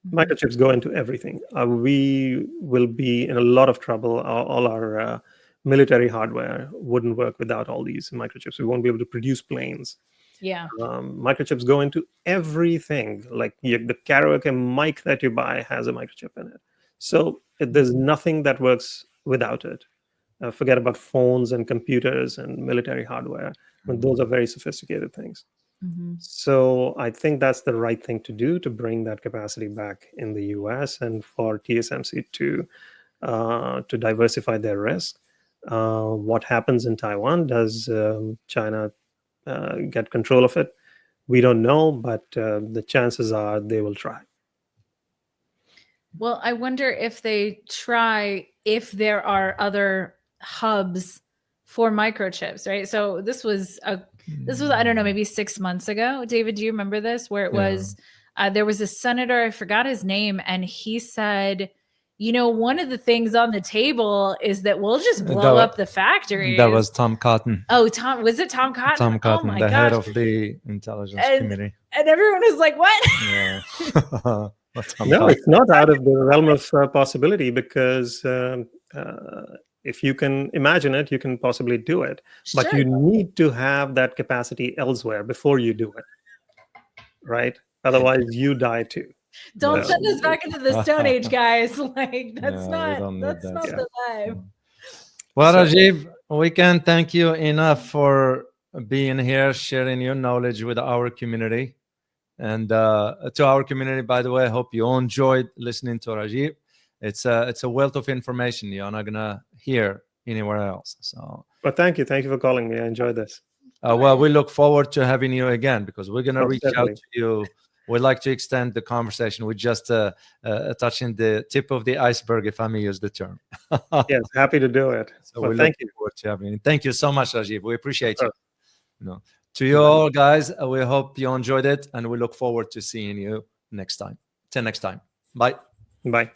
Mhm. Microchips go into everything. We will be in a lot of trouble. All our military hardware wouldn't work without all these microchips. We won't be able to produce planes. Yeah. Microchips go into everything. Like the karaoke mic that you buy has a microchip in it. So there's nothing that works without it. Forget about phones and computers and military hardware. Those are very sophisticated things. Mm-hmm. So I think that's the right thing to do to bring that capacity back in the U.S. and for TSMC to diversify their risk. What happens in Taiwan? Does China get control of it? We don't know, but the chances are they will try. Well, I wonder if they try, if there are other hubs for microchips, right? So this was, I don't know, maybe 6 months ago. David, do you remember this? Where it was, there was a senator, I forgot his name, and he said, one of the things on the table is that we'll just blow up the factories. That was Tom Cotton. Oh, was it Tom Cotton? Tom Cotton, oh my the gosh. head of the intelligence committee. And everyone was like, what? Yeah. No, it's not out of the realm of possibility, because If you can imagine it, you can possibly do it. But Sure. you need to have that capacity elsewhere before you do it, right? Otherwise, you die too. Don't Yeah. send us back into the Stone Age, guys. Like that's Yeah, we don't need that's that not stuff. the vibe. Well, So- Rajeev, we can't thank you enough for being here, sharing your knowledge with our community. And to our community, by the way, I hope you all enjoyed listening to Rajeev. It's a wealth of information you're not gonna hear anywhere else. So, But thank you for calling me. I enjoyed this. well, we look forward to having you again because we're gonna Oh, reach certainly. out to you. We'd like to extend the conversation. We're just touching the tip of the iceberg, if I may use the term. Yes, happy to do it. So Well, we thank look you. forward to having you. Thank you so much, Rajeev. We appreciate you. course. No. To you Bye. all, guys, we hope you enjoyed it, and we look forward to seeing you next time. Till next time. Bye. Bye.